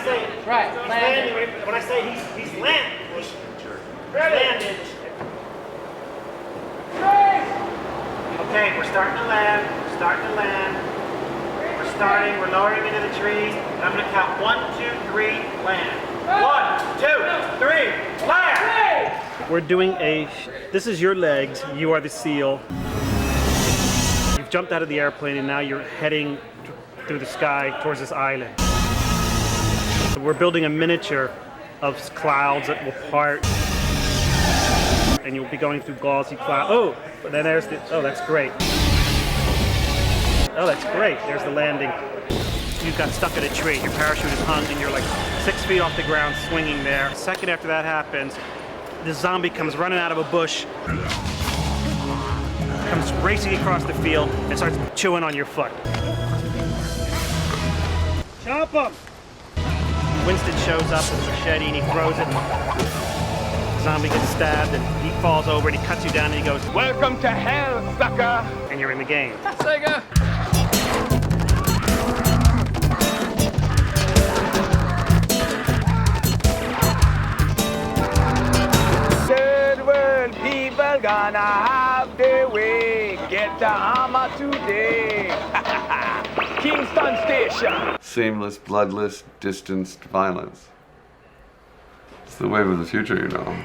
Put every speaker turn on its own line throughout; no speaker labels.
say landing, when I say he's landed, landed. Okay, we're starting to land. We're lowering into the trees. And I'm going to count 1, 2, 3, land. 1, 2, 3, land! We're doing this is your legs, you are the seal. You've jumped out of the airplane and now you're heading through the sky towards this island. We're building a miniature of clouds that will part. And you'll be going through gauzy clouds. Oh, but then there's that's great. Oh, that's great. There's the landing. You got stuck in a tree. Your parachute is hung and you're like 6 feet off the ground swinging there. A second after that happens, the zombie comes running out of a bush, comes racing across the field and starts chewing on your foot. Chop him! Winston shows up with a machete and he throws it. The zombie gets stabbed and he falls over and he cuts you down and he goes, "Welcome to hell, sucker!" And you're in the game.
Sega!
Third world people gonna have their way. Get the hammer today. Kingston Station.
Seamless, bloodless, distanced violence. It's the wave of the future, you know.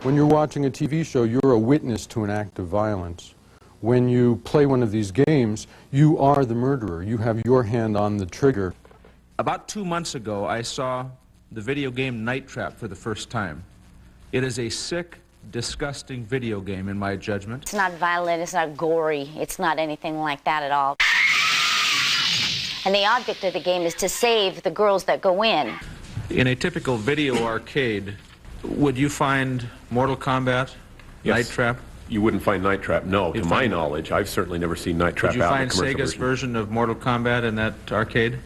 When you're watching a TV show, you're a witness to an act of violence. When you play one of these games, you are the murderer. You have your hand on the trigger.
About 2 months ago, I saw the video game Night Trap for the first time. It is a sick, disgusting video game, in my judgment.
It's not violent, it's not gory, it's not anything like that at all. And the object of the game is to save the girls that go in.
In a typical video arcade, would you find Mortal Kombat,
Yes.
Night Trap?
You wouldn't find Night Trap, no. To my knowledge, I've certainly never seen Night Trap
Would you
out in
find
the commercial
Sega's version of Mortal Kombat in that arcade?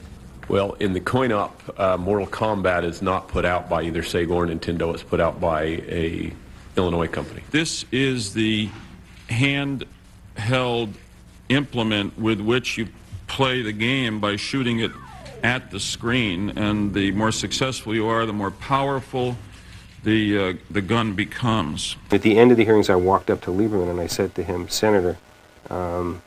Well, in the coin-op, Mortal Kombat is not put out by either Sega or Nintendo. It's put out by a Illinois company.
This is the handheld implement with which you play the game by shooting it at the screen, and the more successful you are, the more powerful the gun becomes.
At the end of the hearings, I walked up to Lieberman and I said to him, "Senator, have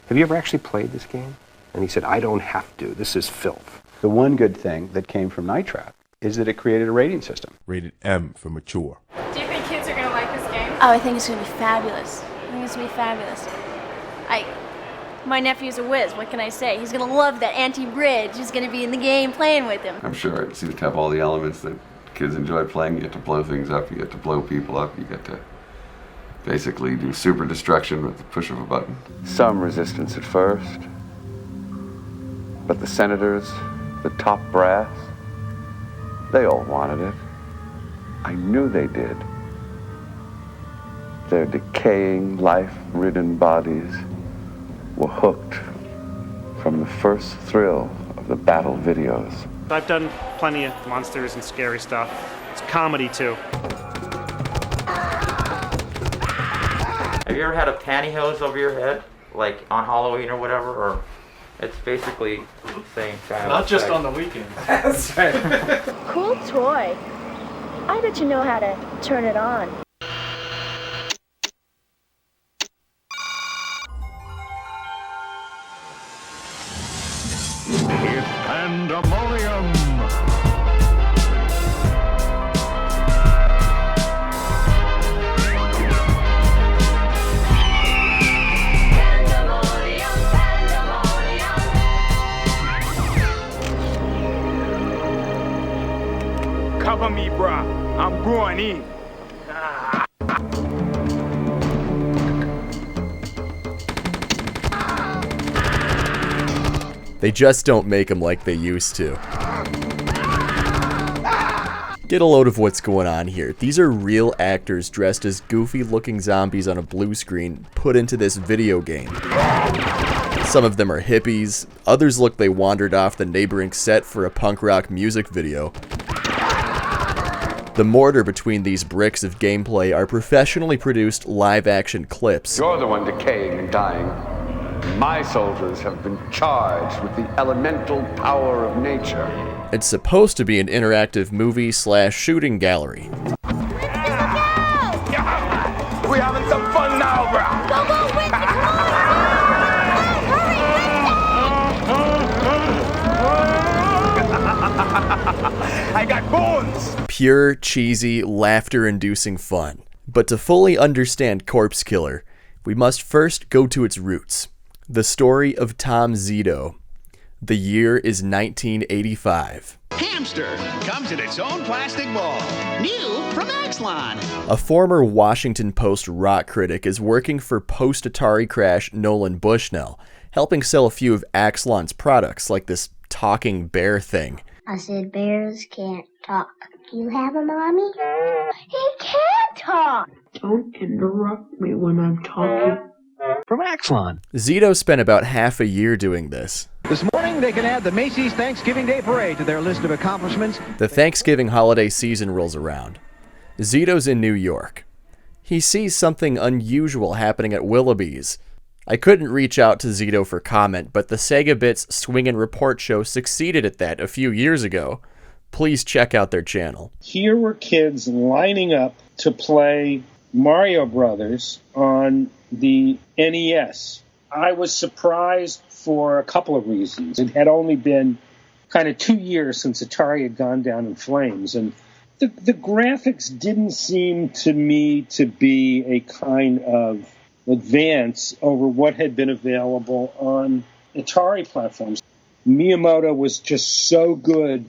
you ever actually played this game?" And he said, "I don't have to. This is filth."
The one good thing that came from Night Trap is that it created a rating system.
Rated M for mature.
Do you think kids are going to like this game?
Oh, I think it's going to be fabulous. I think it's going to be fabulous. My nephew's a whiz. What can I say? He's going to love that Auntie Bridge. He's going to be in the game playing with him.
I'm sure it seems to have all the elements that kids enjoy playing. You get to blow things up, you get to blow people up, you get to basically do super destruction with the push of a button.
Some resistance at first, but the senators, the top brass, they all wanted it. I knew they did. Their decaying, life-ridden bodies were hooked from the first thrill of the battle videos.
I've done plenty of monsters and scary stuff. It's comedy too.
Have you ever had a pantyhose over your head, like on Halloween or whatever? Or it's basically the same kind of.
Not just on the weekends. That's right.
Cool toy. I bet you know how to turn it on.
It's PandaMonium!
Cover me, brah. I'm going in.
They just don't make them like they used to. Get a load of what's going on here. These are real actors dressed as goofy-looking zombies on a blue screen put into this video game. Some of them are hippies, others look they wandered off the neighboring set for a punk rock music video. The mortar between these bricks of gameplay are professionally produced live-action clips.
You're the one decaying and dying. My soldiers have been charged with the elemental power of nature.
It's supposed to be an interactive movie/shooting gallery.
We having some fun now, bro.
Go, Winston, come on!
I got bones.
Pure, cheesy, laughter-inducing fun. But to fully understand Corpse Killer, we must first go to its roots. The story of Tom Zito. The year is 1985.
Hamster comes in its own plastic ball. New from Axlon.
A former Washington Post rock critic is working for post-Atari crash Nolan Bushnell, helping sell a few of Axlon's products, like this talking bear thing.
I said bears can't talk. Do you have a mommy? He can't talk!
Don't interrupt me when I'm talking.
From Axlon.
Zito spent about half a year doing this.
This morning, they can add the Macy's Thanksgiving Day Parade to their list of accomplishments.
The Thanksgiving holiday season rolls around. Zito's in New York. He sees something unusual happening at Willoughby's. I couldn't reach out to Zito for comment, but the Sega Bits Swing and Report show succeeded at that a few years ago. Please check out their channel.
Here were kids lining up to play Mario Brothers on the NES. I was surprised for a couple of reasons. It had only been kind of 2 years since Atari had gone down in flames, and the graphics didn't seem to me to be a kind of advance over what had been available on Atari platforms. Miyamoto was just so good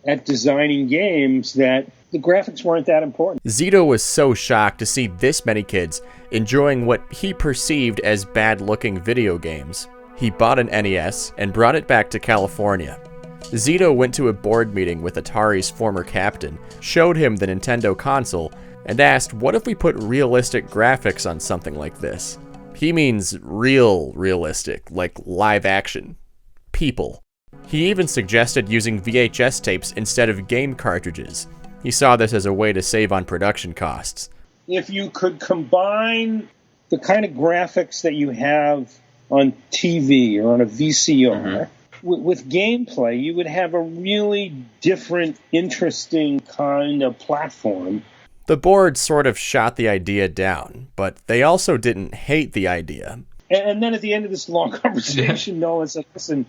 at designing games that the graphics weren't that important.
Zito was so shocked to see this many kids enjoying what he perceived as bad-looking video games. He bought an NES and brought it back to California. Zito went to a board meeting with Atari's former captain, showed him the Nintendo console, and asked, what if we put realistic graphics on something like this? He means realistic, like live action. People. He even suggested using VHS tapes instead of game cartridges. He saw this as a way to save on production costs.
If you could combine the kind of graphics that you have on TV or on a VCR with gameplay, you would have a really different, interesting kind of platform.
The board sort of shot the idea down, but they also didn't hate the idea.
And then at the end of this long conversation, Nolan said, listen,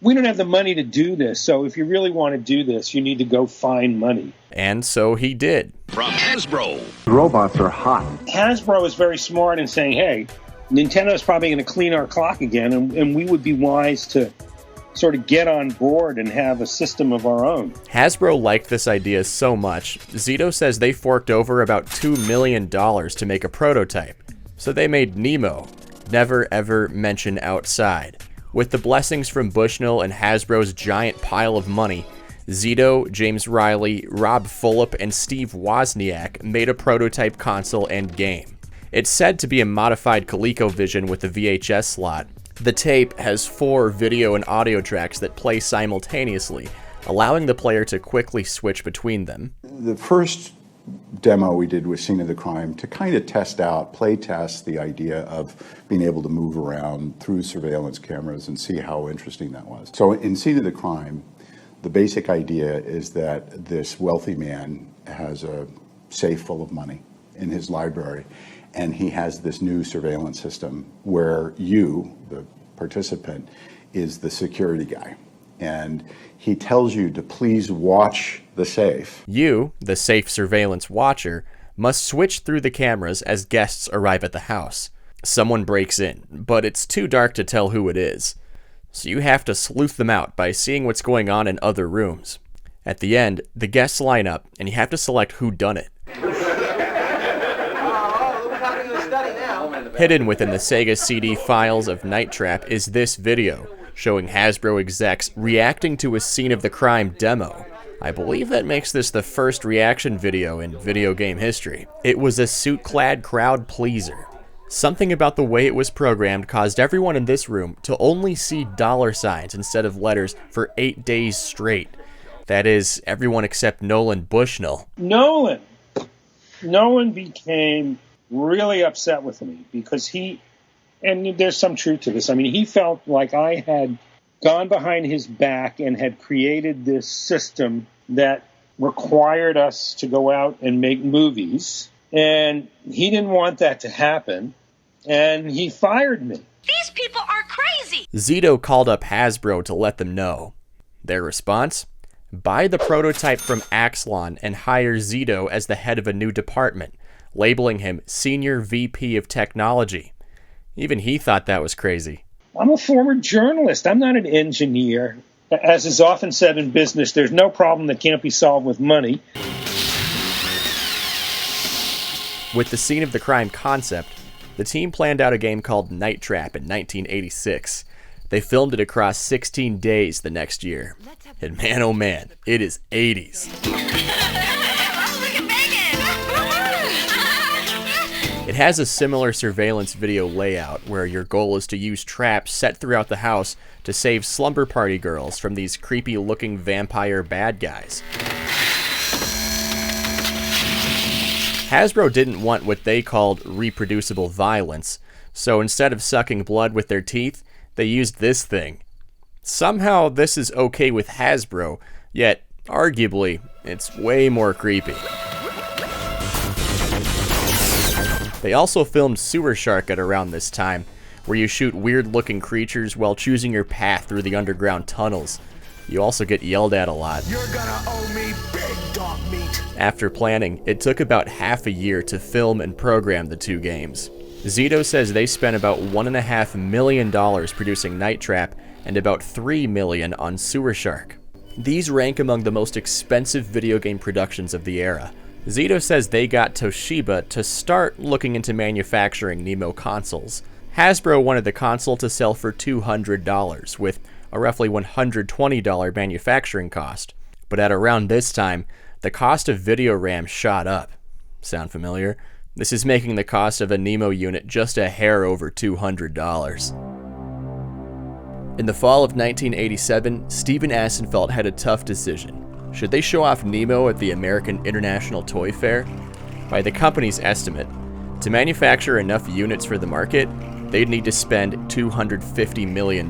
we don't have the money to do this, so if you really want to do this, you need to go find money.
And so he did.
From Hasbro.
Robots are hot. Hasbro is very smart in saying, hey, Nintendo's probably going to clean our clock again, and we would be wise to sort of get on board and have a system of our own.
Hasbro liked this idea so much, Zito says they forked over about $2 million to make a prototype. So they made Nemo, Never Ever Mention Outside. With the blessings from Bushnell and Hasbro's giant pile of money, Zito, James Riley, Rob Fulop, and Steve Wozniak made a prototype console and game. It's said to be a modified ColecoVision with a VHS slot. The tape has 4 video and audio tracks that play simultaneously, allowing the player to quickly switch between them.
The first demo we did with Scene of the Crime to kind of play test the idea of being able to move around through surveillance cameras and see how interesting that was. So in Scene of the Crime, the basic idea is that this wealthy man has a safe full of money in his library, and he has this new surveillance system where you, the participant, is the security guy. And he tells you to please watch the safe.
You, the safe surveillance watcher, must switch through the cameras as guests arrive at the house. Someone breaks in, but it's too dark to tell who it is. So you have to sleuth them out by seeing what's going on in other rooms. At the end, the guests line up, and you have to select who done it. Hidden within the Sega CD files of Night Trap is this video, showing Hasbro execs reacting to a Scene of the Crime demo. I believe that makes this the first reaction video in video game history. It was a suit-clad crowd pleaser. Something about the way it was programmed caused everyone in this room to only see $ instead of letters for 8 days straight. That is, everyone except Nolan Bushnell.
Nolan became really upset with me because and there's some truth to this, he felt like I had gone behind his back and had created this system that required us to go out and make movies. And he didn't want that to happen, and he fired me.
These people are crazy!
Zito called up Hasbro to let them know. Their response? Buy the prototype from Axlon and hire Zito as the head of a new department, labeling him Senior VP of Technology. Even he thought that was crazy.
I'm a former journalist. I'm not an engineer. As is often said in business, there's no problem that can't be solved with money.
With the scene of the crime concept, the team planned out a game called Night Trap in 1986. They filmed it across 16 days the next year. And man, oh man, it is 80s. It has a similar surveillance video layout where your goal is to use traps set throughout the house to save slumber party girls from these creepy-looking vampire bad guys. Hasbro didn't want what they called reproducible violence, so instead of sucking blood with their teeth, they used this thing. Somehow this is okay with Hasbro, yet arguably it's way more creepy. They also filmed Sewer Shark at around this time, where you shoot weird-looking creatures while choosing your path through the underground tunnels. You also get yelled at a lot.
You're gonna owe me big dog meat.
After planning, it took about half a year to film and program the two games. Zito says they spent about $1.5 million producing Night Trap and about $3 million on Sewer Shark. These rank among the most expensive video game productions of the era. Zito says they got Toshiba to start looking into manufacturing Nemo consoles. Hasbro wanted the console to sell for $200, with a roughly $120 manufacturing cost. But at around this time, the cost of video RAM shot up. Sound familiar? This is making the cost of a Nemo unit just a hair over $200. In the fall of 1987, Steven Assenfeld had a tough decision. Should they show off Nemo at the American International Toy Fair? By the company's estimate, to manufacture enough units for the market, they'd need to spend $250 million.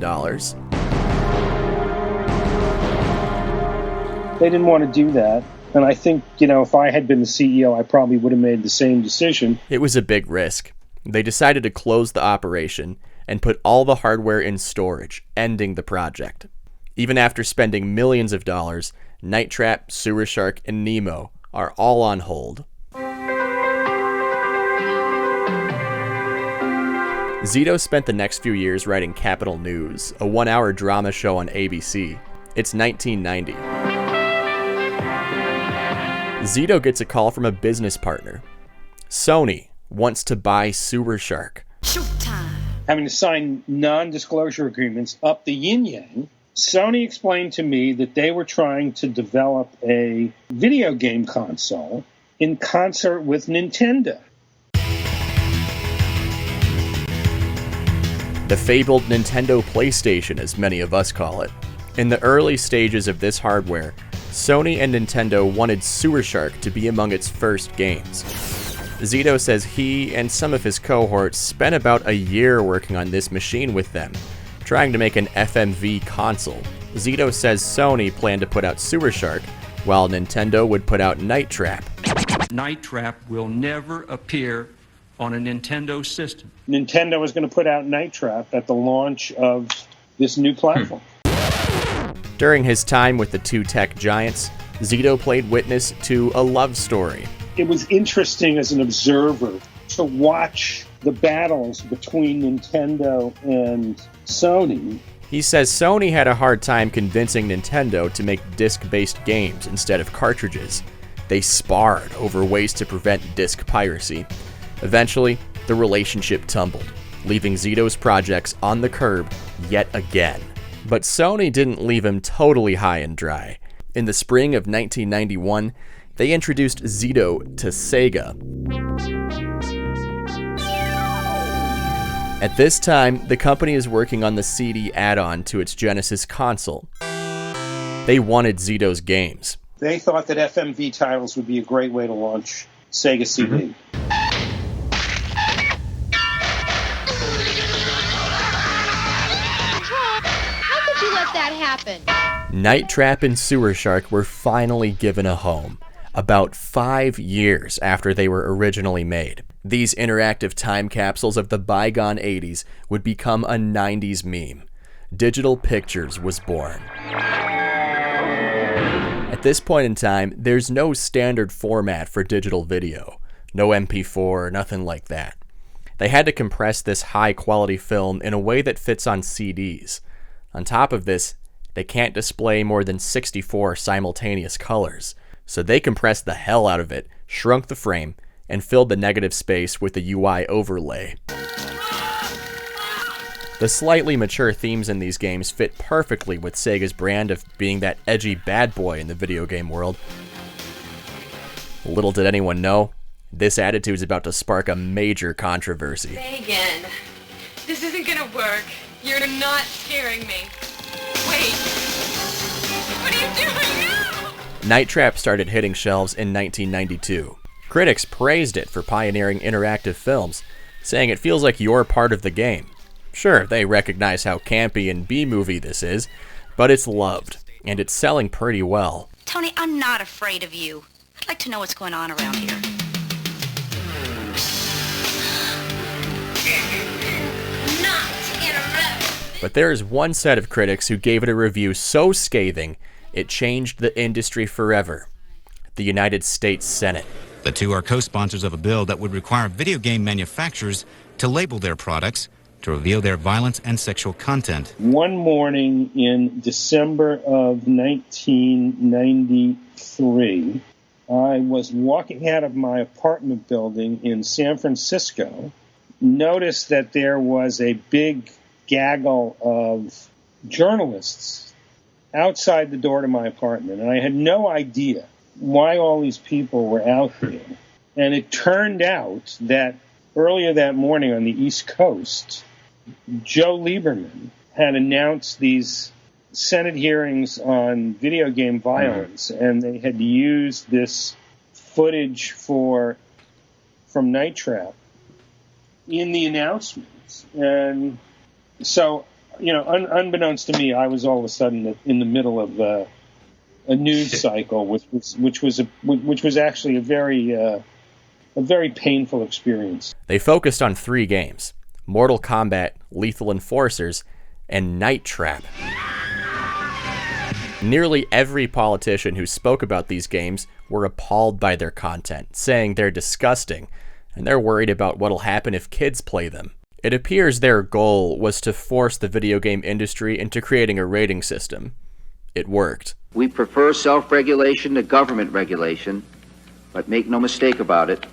They didn't want to do that. And I think, if I had been the CEO, I probably would have made the same decision.
It was a big risk. They decided to close the operation and put all the hardware in storage, ending the project. Even after spending millions of dollars, Night Trap, Sewer Shark, and Nemo are all on hold. Zito spent the next few years writing Capital News, a 1-hour drama show on ABC. It's 1990. Zito gets a call from a business partner. Sony wants to buy Sewer Shark.
Having to sign non-disclosure agreements up the yin-yang, Sony explained to me that they were trying to develop a video game console in concert with Nintendo.
The fabled Nintendo PlayStation, as many of us call it. In the early stages of this hardware, Sony and Nintendo wanted Sewer Shark to be among its first games. Zito says he and some of his cohorts spent about a year working on this machine with them, trying to make an FMV console. Zito says Sony planned to put out Sewer Shark, while Nintendo would put out Night Trap.
Night Trap will never appear on a Nintendo system.
Nintendo was going to put out Night Trap at the launch of this new platform.
During his time with the two tech giants, Zito played witness to a love story.
It was interesting as an observer to watch the battles between Nintendo and Sony.
He says Sony had a hard time convincing Nintendo to make disc-based games instead of cartridges. They sparred over ways to prevent disc piracy. Eventually, the relationship tumbled, leaving Zito's projects on the curb yet again. But Sony didn't leave him totally high and dry. In the spring of 1991, they introduced Zito to Sega. At this time, the company is working on the CD add-on to its Genesis console. They wanted Zito's games.
They thought that FMV titles would be a great way to launch Sega CD.
How could you let
that happen?
Night Trap and Sewer Shark were finally given a home, about 5 years after they were originally made. These interactive time capsules of the bygone 80s would become a 90s meme. Digital Pictures was born. At this point in time, there's no standard format for digital video. No MP4, nothing like that. They had to compress this high-quality film in a way that fits on CDs. On top of this, they can't display more than 64 simultaneous colors, so they compressed the hell out of it, shrunk the frame, and filled the negative space with a UI overlay. The slightly mature themes in these games fit perfectly with Sega's brand of being that edgy bad boy in the video game world. Little did anyone know, this attitude is about to spark a major controversy.
Megan, this isn't gonna work. You're not scaring me. Wait. What are you doing now?
Night Trap started hitting shelves in 1992. Critics praised it for pioneering interactive films, saying it feels like you're part of the game. Sure, they recognize how campy and B-movie this is, but it's loved, and it's selling pretty well.
Tony, I'm not afraid of you. I'd like to know what's going on around here.
But there is one set of critics who gave it a review so scathing, it changed the industry forever. The United States Senate.
The two are co-sponsors of a bill that would require video game manufacturers to label their products to reveal their violence and sexual content.
One morning in December of 1993, I was walking out of my apartment building in San Francisco, noticed that there was a big gaggle of journalists outside the door to my apartment, and I had no idea why all these people were out there. And it turned out that earlier that morning on the East Coast, Joe Lieberman had announced these Senate hearings on video game violence, and they had used this footage from Night Trap in the announcements. And so, unbeknownst to me, I was all of a sudden in the middle of a news cycle, which was actually a very painful experience.
They focused on 3 games: Mortal Kombat, Lethal Enforcers, and Night Trap. Nearly every politician who spoke about these games were appalled by their content, saying they're disgusting, and they're worried about what'll happen if kids play them. It appears their goal was to force the video game industry into creating a rating system. It worked.
We prefer self-regulation to government regulation, but make no mistake about it,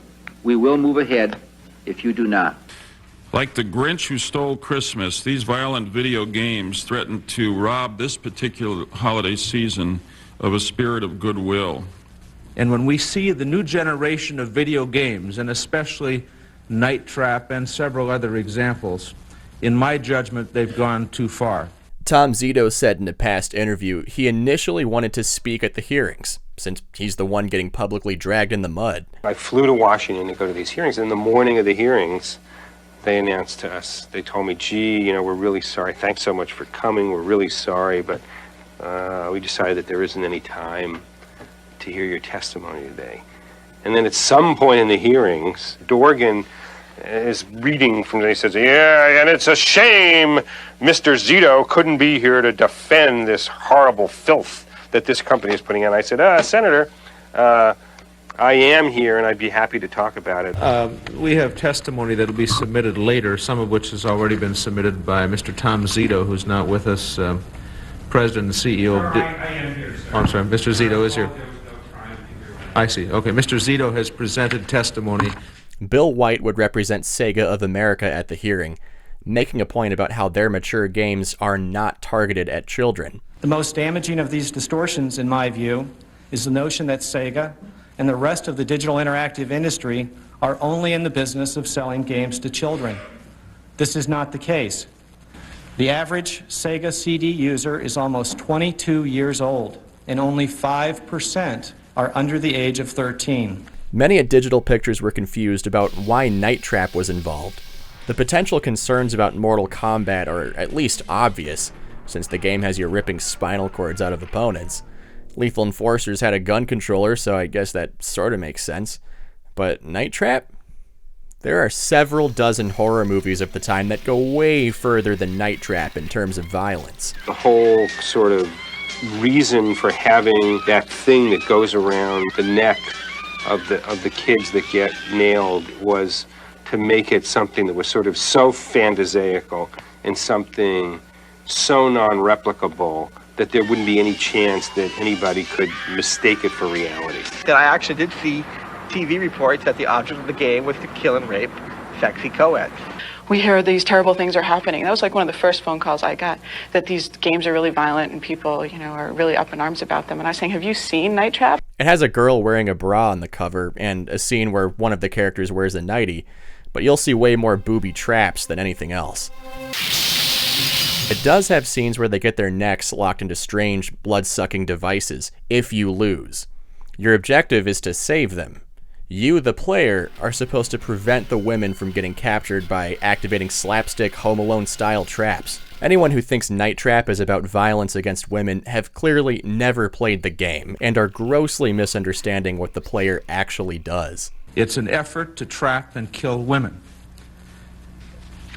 we will move ahead if you do not.
Like the Grinch who stole Christmas, these violent video games threaten to rob this particular holiday season of a spirit of goodwill.
And when we see the new generation of video games, and especially Night Trap and several other examples, in my judgment, they've gone too far.
Tom Zito said in a past interview he initially wanted to speak at the hearings, since he's the one getting publicly dragged in the mud.
I flew to Washington to go to these hearings, and in the morning of the hearings, they announced to us, they told me, gee, we're really sorry, thanks so much for coming, we're really sorry, but we decided that there isn't any time to hear your testimony today. And then at some point in the hearings, Dorgan is reading from, he says, yeah, and it's a shame Mr. Zito couldn't be here to defend this horrible filth that this company is putting out. I said, Senator, I am here and I'd be happy to talk about it.
We have testimony that will be submitted later, some of which has already been submitted by Mr. Tom Zito, who's not with us, President and CEO of... I'm sorry, Mr. Zito is here. I see. Okay, Mr. Zito has presented testimony.
Bill White would represent Sega of America at the hearing, making a point about how their mature games are not targeted at children.
The most damaging of these distortions, in my view, is the notion that Sega and the rest of the digital interactive industry are only in the business of selling games to children. This is not the case. The average Sega CD user is almost 22 years old, and only 5% are under the age of 13.
Many at Digital Pictures were confused about why Night Trap was involved. The potential concerns about Mortal Kombat are at least obvious, since the game has you ripping spinal cords out of opponents. Lethal Enforcers had a gun controller, so I guess that sort of makes sense. But Night Trap? There are several dozen horror movies of the time that go way further than Night Trap in terms of violence.
The whole sort of reason for having that thing that goes around the neck of the kids that get nailed was to make it something that was sort of so phantasaical and something so non-replicable that there wouldn't be any chance that anybody could mistake it for reality.
That I actually did see TV reports that the object of the game was to kill and rape sexy co-eds.
We hear these terrible things are happening. That was like one of the first phone calls I got, that these games are really violent and people, are really up in arms about them. And I was saying, have you seen Night Trap?
It has a girl wearing a bra on the cover and a scene where one of the characters wears a nightie, but you'll see way more booby traps than anything else. It does have scenes where they get their necks locked into strange, blood-sucking devices, if you lose. Your objective is to save them. You, the player, are supposed to prevent the women from getting captured by activating slapstick Home Alone-style traps. Anyone who thinks Night Trap is about violence against women have clearly never played the game and are grossly misunderstanding what the player actually does.
It's an effort to trap and kill women.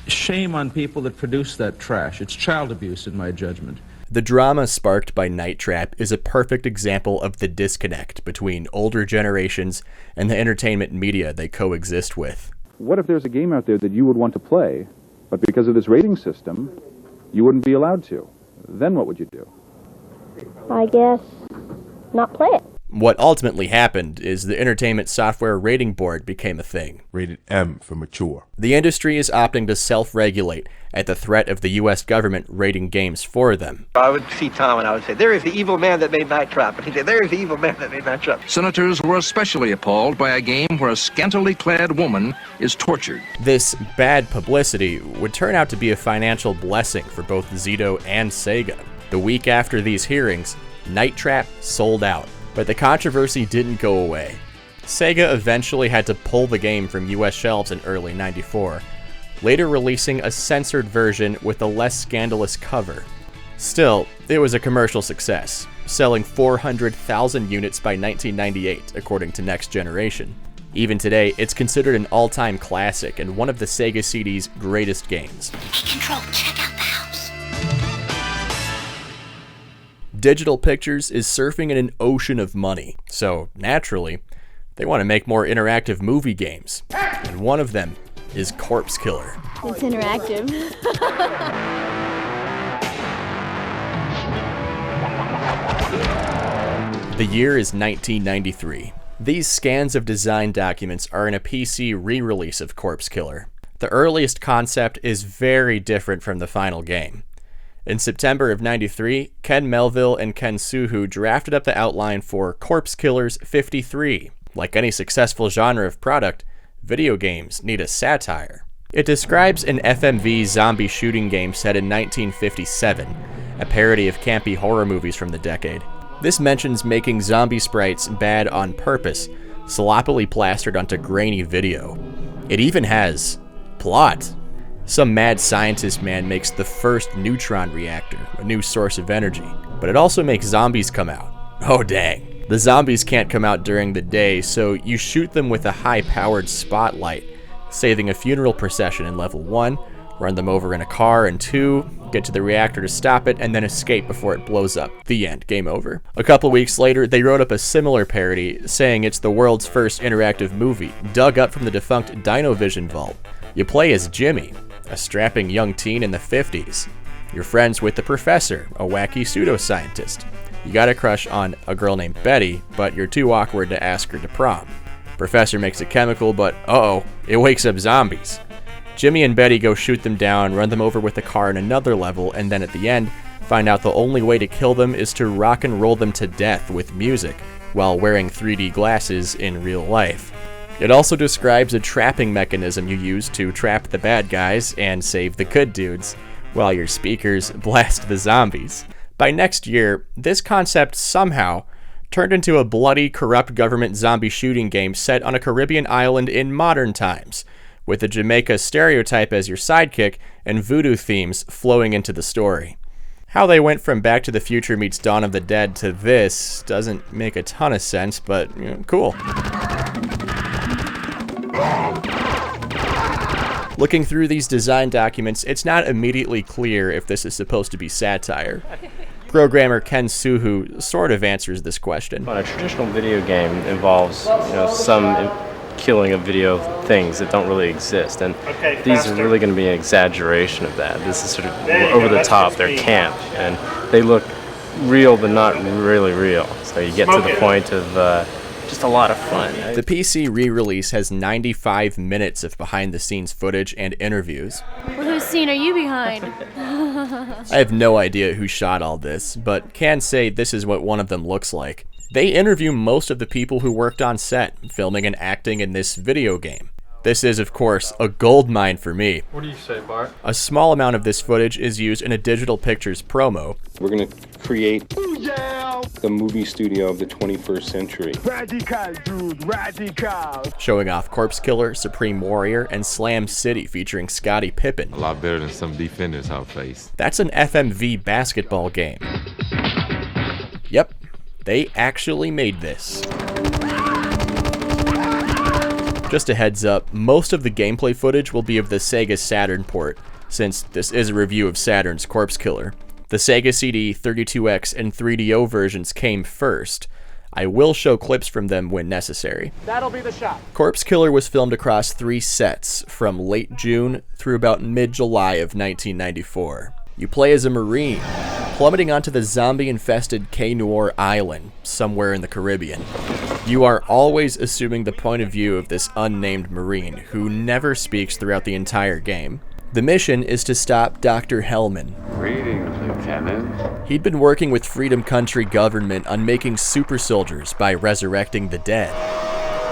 Shame on people that produce that trash. It's child abuse, in my judgment.
The drama sparked by Night Trap is a perfect example of the disconnect between older generations and the entertainment media they coexist with.
What if there's a game out there that you would want to play, but because of this rating system, you wouldn't be allowed to? Then what would you do?
I guess not play it.
What ultimately happened is the Entertainment Software Rating Board became a thing.
Rated M for mature.
The industry is opting to self-regulate at the threat of the U.S. government rating games for them.
I would see Tom and I would say, there is the evil man that made Night Trap. And he'd say, there is the evil man that made Night Trap.
Senators were especially appalled by a game where a scantily clad woman is tortured.
This bad publicity would turn out to be a financial blessing for both Zito and Sega. The week after these hearings, Night Trap sold out. But the controversy didn't go away. Sega eventually had to pull the game from US shelves in early '94, later releasing a censored version with a less scandalous cover. Still, it was a commercial success, selling 400,000 units by 1998, according to Next Generation. Even today, it's considered an all-time classic and one of the Sega CD's greatest games.
Hey, Control, check out the house.
Digital Pictures is surfing in an ocean of money, so naturally, they want to make more interactive movie games. And one of them is Corpse Killer.
It's interactive.
The year is 1993. These scans of design documents are in a PC re-release of Corpse Killer. The earliest concept is very different from the final game. In September of '93, Ken Melville and Ken Suhu drafted up the outline for Corpse Killers 53. Like any successful genre of product, video games need a satire. It describes an FMV zombie shooting game set in 1957, a parody of campy horror movies from the decade. This mentions making zombie sprites bad on purpose, sloppily plastered onto grainy video. It even has plot. Some mad scientist man makes the first neutron reactor, a new source of energy. But it also makes zombies come out. Oh dang. The zombies can't come out during the day, so you shoot them with a high-powered spotlight, saving a funeral procession in level 1, run them over in a car in 2, get to the reactor to stop it, and then escape before it blows up. The end. Game over. A couple weeks later, they wrote up a similar parody, saying it's the world's first interactive movie, dug up from the defunct Dinovision vault. You play as Jimmy, a strapping young teen in the 50s. You're friends with the professor, a wacky pseudoscientist. You got a crush on a girl named Betty, but you're too awkward to ask her to prom. Professor makes a chemical, but uh-oh, it wakes up zombies. Jimmy and Betty go shoot them down, run them over with a car in another level, and then at the end, find out the only way to kill them is to rock and roll them to death with music, while wearing 3D glasses in real life. It also describes a trapping mechanism you use to trap the bad guys and save the good dudes, while your speakers blast the zombies. By next year, this concept somehow turned into a bloody, corrupt government zombie shooting game set on a Caribbean island in modern times, with the Jamaica stereotype as your sidekick and voodoo themes flowing into the story. How they went from Back to the Future meets Dawn of the Dead to this doesn't make a ton of sense, but cool. Looking through these design documents, it's not immediately clear if this is supposed to be satire. Programmer Ken Suhu sort of answers this question.
A traditional video game involves some killing of video things that don't really exist, and these are really going to be an exaggeration of that. This is sort of over the top, they're camp, and they look real but not really real. So you get to the point of just a lot of fun.
The PC re-release has 95 minutes of behind-the-scenes footage and interviews.
Well, whose scene are you behind?
I have no idea who shot all this, but can say this is what one of them looks like. They interview most of the people who worked on set, filming and acting in this video game. This is, of course, a goldmine for me.
What do you say, Bart?
A small amount of this footage is used in a Digital Pictures promo.
We're going to create the movie studio of the 21st century.
Radical, dude, radical.
Showing off Corpse Killer, Supreme Warrior, and Slam City featuring Scottie Pippen.
A lot better than some defenders I've faced.
That's an FMV basketball game. Yep, they actually made this. Just a heads up, most of the gameplay footage will be of the Sega Saturn port, since this is a review of Saturn's Corpse Killer. The Sega CD, 32X, and 3DO versions came first. I will show clips from them when necessary.
That'll be the shot.
Corpse Killer was filmed across 3 sets, from late June through about mid-July of 1994. You play as a Marine, plummeting onto the zombie-infested K-Noir Island, somewhere in the Caribbean. You are always assuming the point of view of this unnamed Marine, who never speaks throughout the entire game. The mission is to stop Dr. Hellman.
Greetings, Lieutenant.
He'd been working with Freedom Country government on making super soldiers by resurrecting the dead.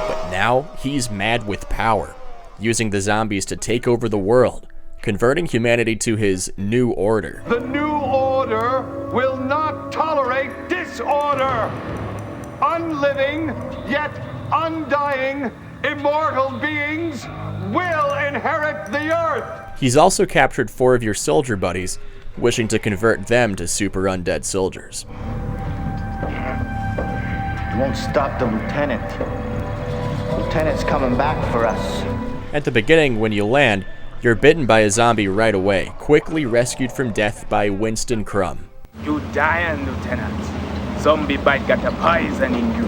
But now he's mad with power, using the zombies to take over the world, converting humanity to his new order.
The new order will not tolerate disorder. Unliving, yet undying, immortal beings will inherit the earth.
He's also captured 4 of your soldier buddies, wishing to convert them to super undead soldiers.
Won't stop the lieutenant. Lieutenant's coming back for us.
At the beginning, when you land, you're bitten by a zombie right away, quickly rescued from death by Winston Crumb.
You dying, Lieutenant. Zombie bite got a poison in you.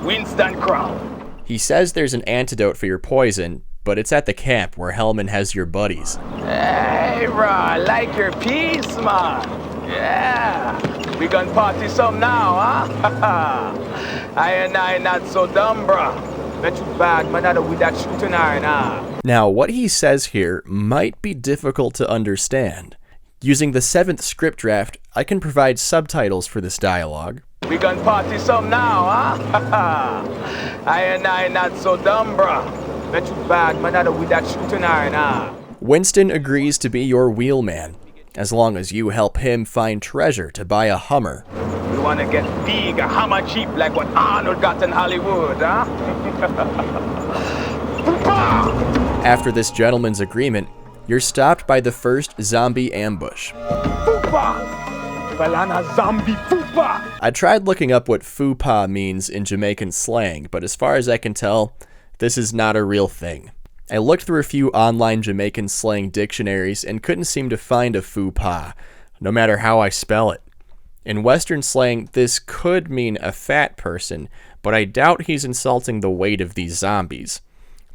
Winston Crumb.
He says there's an antidote for your poison, but it's at the camp where Hellman has your buddies.
Hey, bro, like your piece, man. Yeah. We gonna party some now, huh? I not so dumb, bro. Bet you bad, man, not with that shooting iron, huh?
Now, what he says here might be difficult to understand. Using the 7th script draft, I can provide subtitles for this dialogue.
We gonna party some now, huh? I not so dumb, bro. Bet you bad, man, not with that shooting iron, huh?
Winston agrees to be your wheelman, as long as you help him find treasure to buy a Hummer.
We wanna get big, a hammer cheap like what Arnold got in Hollywood, huh?
After this gentleman's agreement, you're stopped by the first zombie ambush. I tried looking up what fupa means in Jamaican slang, but as far as I can tell, this is not a real thing. I looked through a few online Jamaican slang dictionaries and couldn't seem to find a fupa, no matter how I spell it. In Western slang, this could mean a fat person, but I doubt he's insulting the weight of these zombies.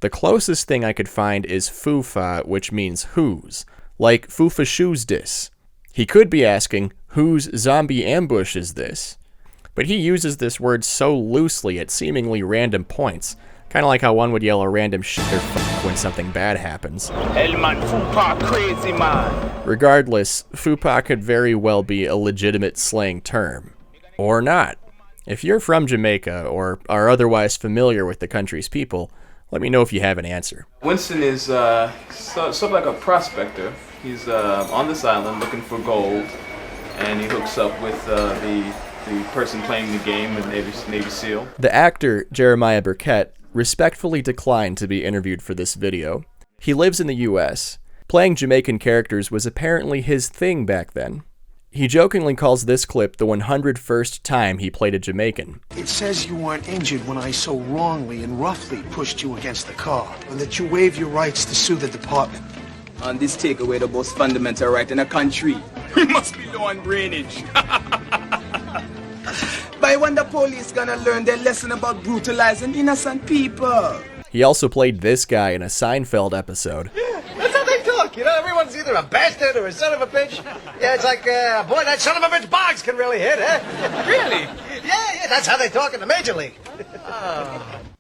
The closest thing I could find is fufa, which means whose, like fufa shoes dis. He could be asking, whose zombie ambush is this? But he uses this word so loosely at seemingly random points, kind of like how one would yell a random shit or fuck when something bad happens.
Hellman, fupa, crazy man.
Regardless, fupa could very well be a legitimate slang term. Or not. If you're from Jamaica, or are otherwise familiar with the country's people, let me know if you have an answer.
Winston is sort of like a prospector. He's on this island looking for gold, and he hooks up with the person playing the game, the Navy SEAL.
The actor, Jeremiah Burkett, respectfully declined to be interviewed for this video. He lives in the US. Playing Jamaican characters was apparently his thing back then. He jokingly calls this clip the 101st time he played a Jamaican.
It says you weren't injured when I so wrongly and roughly pushed you against the car, and that you waive your rights to sue the department.
On this take away the most fundamental right in a country. We must be low on brainage. By when the police gonna learn their lesson about brutalizing innocent people?
He also played this guy in a Seinfeld episode.
That's how they talk, you know? Everyone's either a bastard or a son of a bitch. Yeah, it's like, boy, that son of a bitch Boggs can really hit, eh?
Really?
Yeah, that's how they talk in the Major League.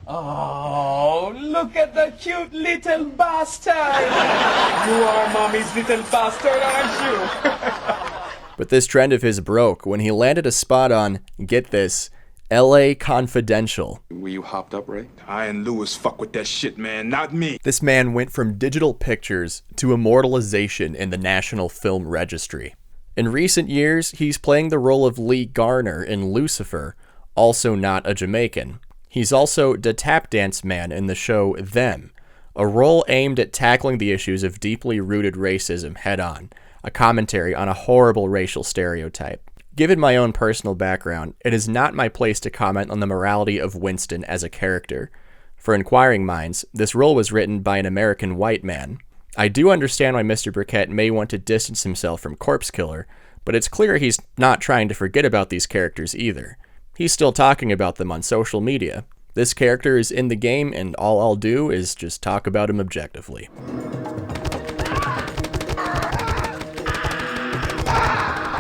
Oh, look at the cute little bastard. You are mommy's little bastard, aren't you?
But this trend of his broke when he landed a spot on, get this, LA Confidential.
Were you hopped up, Ray? I and Lewis fuck with that shit, man, not me.
This man went from digital pictures to immortalization in the National Film Registry. In recent years, he's playing the role of Lee Garner in Lucifer, also not a Jamaican. He's also the tap dance man in the show Them, a role aimed at tackling the issues of deeply rooted racism head-on, a commentary on a horrible racial stereotype. Given my own personal background, it is not my place to comment on the morality of Winston as a character. For inquiring minds, this role was written by an American white man. I do understand why Mr. Brigett may want to distance himself from Corpse Killer, but it's clear he's not trying to forget about these characters either. He's still talking about them on social media. This character is in the game, and all I'll do is just talk about him objectively.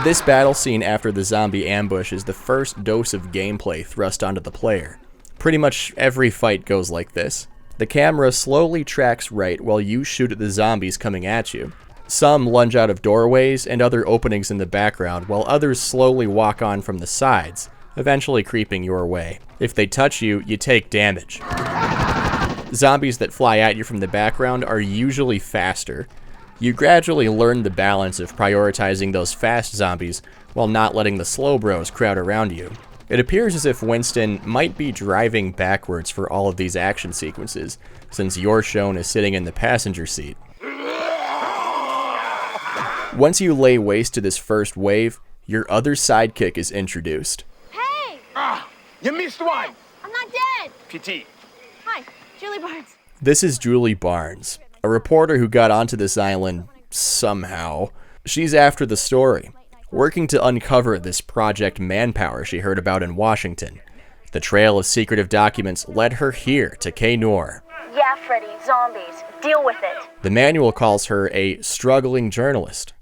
This battle scene after the zombie ambush is the first dose of gameplay thrust onto the player. Pretty much every fight goes like this. The camera slowly tracks right while you shoot at the zombies coming at you. Some lunge out of doorways and other openings in the background, while others slowly walk on from the sides, eventually creeping your way. If they touch you, you take damage. Zombies that fly at you from the background are usually faster. You gradually learn the balance of prioritizing those fast zombies while not letting the slow bros crowd around you. It appears as if Winston might be driving backwards for all of these action sequences, since you're shown as sitting in the passenger seat. Once you lay waste to this first wave, your other sidekick is introduced.
Hey!
You missed one!
I'm not dead!
PT.
Hi, Julie Barnes.
This is Julie Barnes, a reporter who got onto this island somehow. She's after the story, working to uncover this Project Manpower she heard about in Washington. The trail of secretive documents led her here to K-Nor.
Yeah, Freddy, zombies. Deal with it.
The manual calls her a struggling journalist.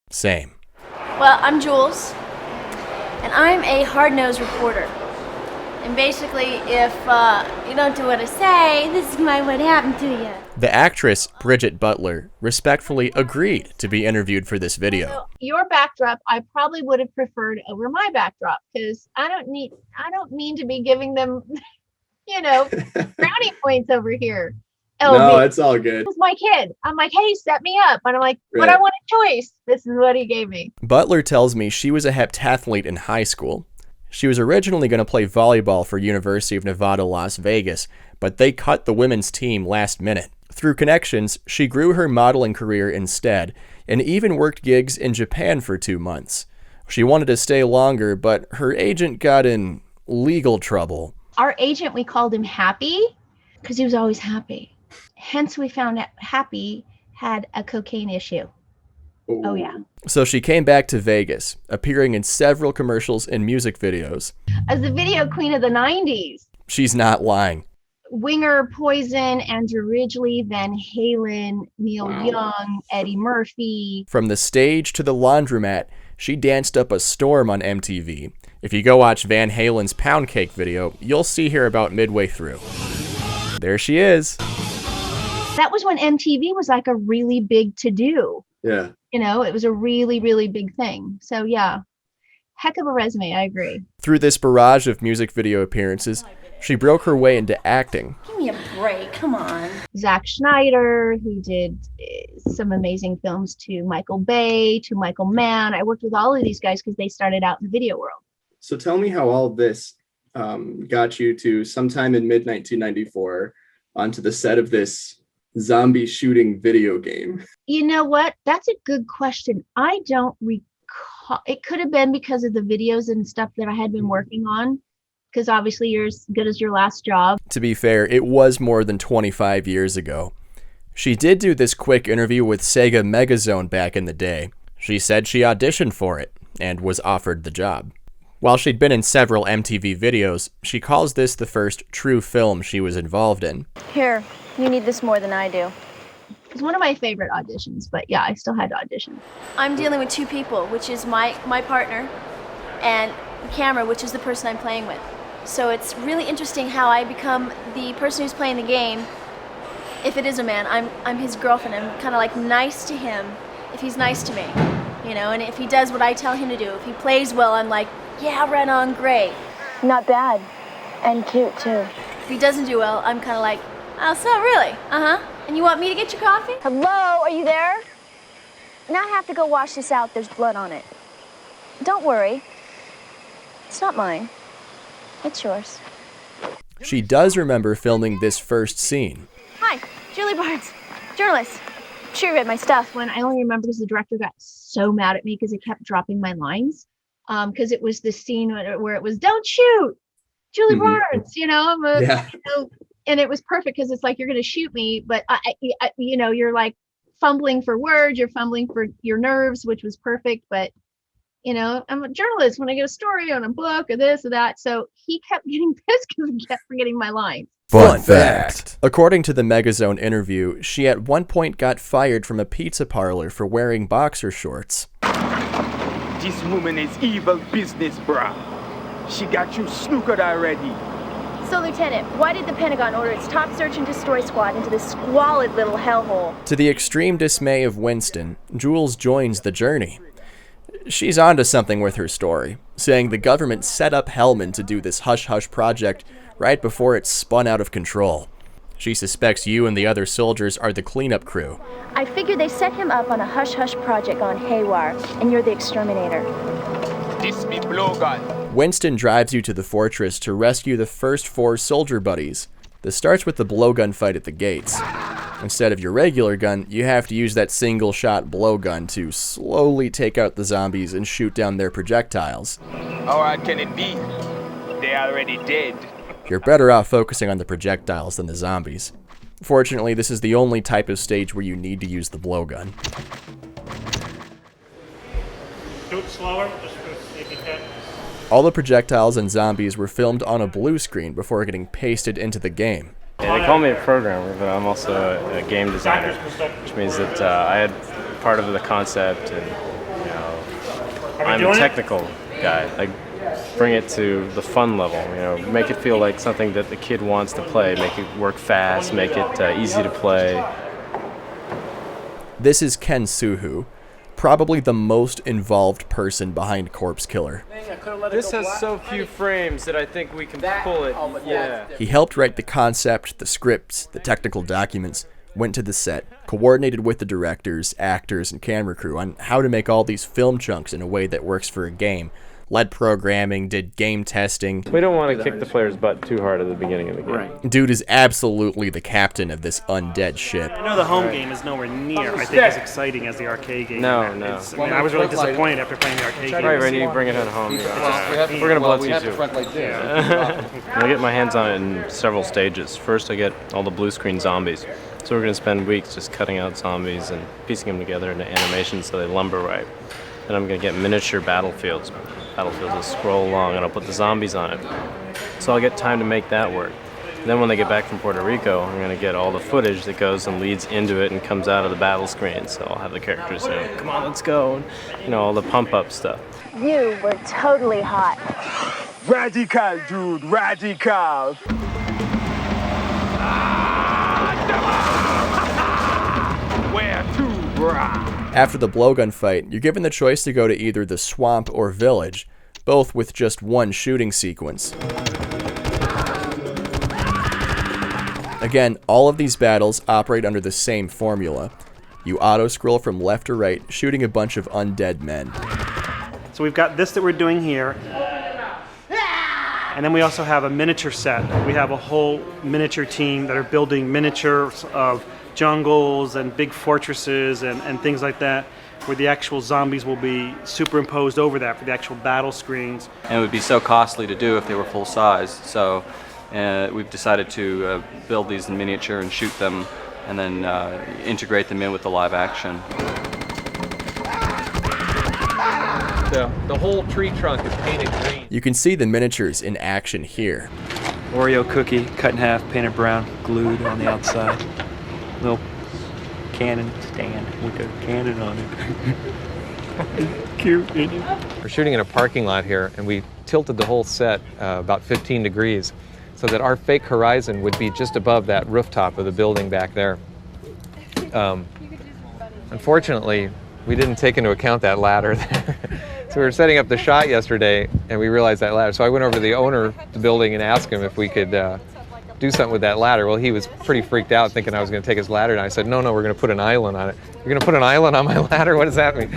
Same.
Well, I'm Jules, and I'm a hard-nosed reporter. And basically, if you don't do what I say, this might what happened to you.
The actress, Brigett Butler, respectfully agreed to be interviewed for this video.
So your backdrop, I probably would have preferred over my backdrop, because I don't mean to be giving them, brownie points over here.
No, it's all good.
This is my kid. I'm like, hey, set me up. And I'm like, but I want a choice. This is what he gave me.
Butler tells me she was a heptathlete in high school. She was originally going to play volleyball for University of Nevada, Las Vegas, but they cut the women's team last minute. Through connections, she grew her modeling career instead, and even worked gigs in Japan for 2 months. She wanted to stay longer, but her agent got in legal trouble.
Our agent, we called him Happy, because he was always happy. Hence, we found out Happy had a cocaine issue. Ooh. Oh, yeah.
So she came back to Vegas, appearing in several commercials and music videos.
As the video queen of the 90s.
She's not lying.
Winger, Poison, Andrew Ridgeley, Van Halen, Neil Young, Eddie Murphy.
From the stage to the laundromat, she danced up a storm on MTV. If you go watch Van Halen's Pound Cake video, you'll see her about midway through. There she is.
That was when MTV was like a really big to-do.
Yeah.
It was a really, really big thing. So, yeah, heck of a resume, I agree.
Through this barrage of music video appearances, she broke her way into acting.
Give me a break, come on. Zack Schneider, who did some amazing films, to Michael Bay, to Michael Mann. I worked with all of these guys because they started out in the video world.
So tell me how all this got you to sometime in mid-1994 onto the set of this zombie shooting video game.
You know what? That's a good question. I don't it could have been because of the videos and stuff that I had been working on, because obviously you're as good as your last job.
To be fair, it was more than 25 years ago. She did do this quick interview with Sega Megazone back in the day. She said she auditioned for it and was offered the job. While she'd been in several MTV videos, she calls this the first true film she was involved in.
Here, you need this more than I do.
It's one of my favorite auditions, but yeah, I still had to audition.
I'm dealing with two people, which is my partner and the camera, which is the person I'm playing with. So it's really interesting how I become the person who's playing the game. If it is a man, I'm his girlfriend. I'm kind of like nice to him if he's nice to me, you know, and if he does what I tell him to do. If he plays well, I'm like, yeah, right on, great.
Not bad. And cute, too.
If he doesn't do well, I'm kind of like, oh, so really? Uh-huh. And you want me to get your coffee?
Hello, are you there? Now I have to go wash this out. There's blood on it. Don't worry. It's not mine. It's yours.
She does remember filming this first scene.
Hi, Julie Barnes, journalist. I'm sure you read my stuff.
When I only remember because the director got so mad at me because I kept dropping my lines. Because it was this scene where it was, don't shoot, Julie Barnes, you know, and it was perfect because it's like, you're going to shoot me, but I, you know, you're like fumbling for words, you're fumbling for your nerves, which was perfect. But, you know, I'm a journalist when I get a story on a book or this or that. So he kept getting pissed because he kept forgetting my lines.
Fun fact. According to the Megazone interview, she at one point got fired from a pizza parlor for wearing boxer shorts.
This woman is evil business, bruh. She got you snookered already.
So, Lieutenant, why did the Pentagon order its top search and destroy squad into this squalid little hellhole?
To the extreme dismay of Winston, Jules joins the journey. She's onto something with her story, saying the government set up Hellman to do this hush-hush project right before it spun out of control. She suspects you and the other soldiers are the cleanup crew.
I figure they set him up on a hush-hush project gone haywire, and you're the exterminator.
This be blowgun.
Winston drives you to the fortress to rescue the first 4 soldier buddies. This starts with the blowgun fight at the gates. Instead of your regular gun, you have to use that single-shot blowgun to slowly take out the zombies and shoot down their projectiles.
How hard can it be? They're already dead.
You're better off focusing on the projectiles than the zombies. Fortunately, this is the only type of stage where you need to use the blowgun.
Do it slower, just if you can.
All the projectiles and zombies were filmed on a blue screen before getting pasted into the game.
Yeah, they call me a programmer, but I'm also a game designer, which means that I had part of the concept, and you know, I'm a technical guy. Like, bring it to the fun level, you know, make it feel like something that the kid wants to play, make it work fast, make it easy to play.
This is Ken Suhu, probably the most involved person behind Corpse Killer.
This has so few frames that I think we can pull it, yeah.
He helped write the concept, the scripts, the technical documents, went to the set, coordinated with the directors, actors, and camera crew on how to make all these film chunks in a way that works for a game, led programming, did game testing.
We don't want to kick the player's butt too hard at the beginning of the game. Right.
Dude is absolutely the captain of this undead ship.
I know the home game is nowhere near, I think, as exciting as the arcade game.
No.
I mean, I was really disappointed after playing the arcade game.
Right, ready to bring it on home. We're going to blitz you too. I get my hands on it in several stages. First, I get all the blue screen zombies. So we're going to spend weeks just cutting out zombies and piecing them together into animations so they lumber right. Then I'm going to get miniature battlefields. Battlefields will scroll along, and I'll put the zombies on it. So I'll get time to make that work. And then when they get back from Puerto Rico, I'm going to get all the footage that goes and leads into it and comes out of the battle screen. So I'll have the characters say, come on, let's go. And, you know, all the pump-up stuff.
You were totally hot.
Radical, dude, radical. Where to, brah?
After the blowgun fight, you're given the choice to go to either the swamp or village, both with just one shooting sequence. Again, all of these battles operate under the same formula. You auto-scroll from left to right, shooting a bunch of undead men.
So we've got this that we're doing here. And then we also have a miniature set. We have a whole miniature team that are building miniatures of jungles and big fortresses and things like that. where the actual zombies will be superimposed over that for the actual battle screens.
And it would be so costly to do if they were full size, so we've decided to build these in miniature and shoot them and then integrate them in with the live action.
The whole tree trunk is painted green.
You can see the miniatures in action here.
Oreo cookie, cut in half, painted brown, glued on the outside. Little cannon stand with a cannon on it. Cute, isn't it?
We're shooting in a parking lot here, and we tilted the whole set about 15 degrees so that our fake horizon would be just above that rooftop of the building back there. Unfortunately, we didn't take into account that ladder there. So we were setting up the shot yesterday, and we realized that ladder. So I went over to the owner of the building and asked him if we could do something with that ladder. Well, he was pretty freaked out, thinking I was going to take his ladder, and I said, no, we're going to put an island on it. You're going to put an island on my ladder? What does that mean?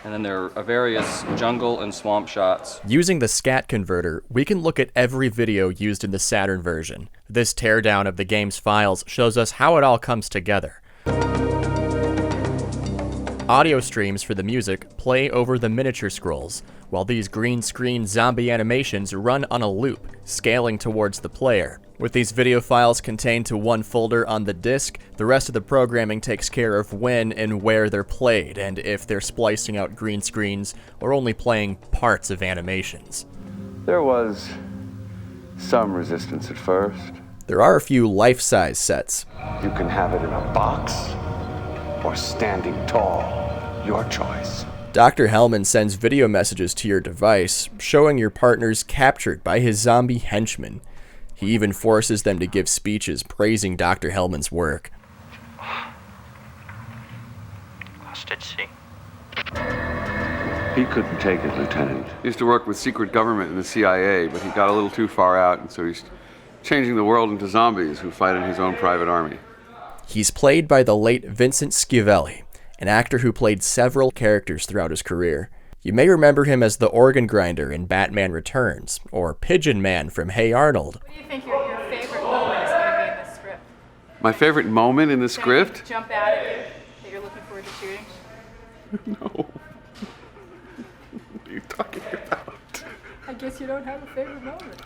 And then there are various jungle and swamp shots.
Using the SCAT converter, we can look at every video used in the Saturn version. This teardown of the game's files shows us how it all comes together. Audio streams for the music play over the miniature scrolls, while these green screen zombie animations run on a loop, scaling towards the player. With these video files contained to one folder on the disk, the rest of the programming takes care of when and where they're played, and if they're splicing out green screens or only playing parts of animations.
There was some resistance at first.
There are a few life-size sets.
You can have it in a box or standing tall. Your choice.
Dr. Hellman sends video messages to your device, showing your partners captured by his zombie henchmen. He even forces them to give speeches praising Dr. Hellman's work.
Lost at sea.
He couldn't take it, Lieutenant. He used to work with secret government in the CIA, but he got a little too far out, and so he's changing the world into zombies who fight in his own private army.
He's played by the late Vincent Schiavelli, an actor who played several characters throughout his career. You may remember him as the organ grinder in Batman Returns, or Pigeon Man from Hey Arnold.
What do you think your favorite moment is going to be in this script?
My favorite moment in the script?
Jump out at you that you're looking forward to shooting?
No. What are you talking about?
I guess you don't have a favorite moment.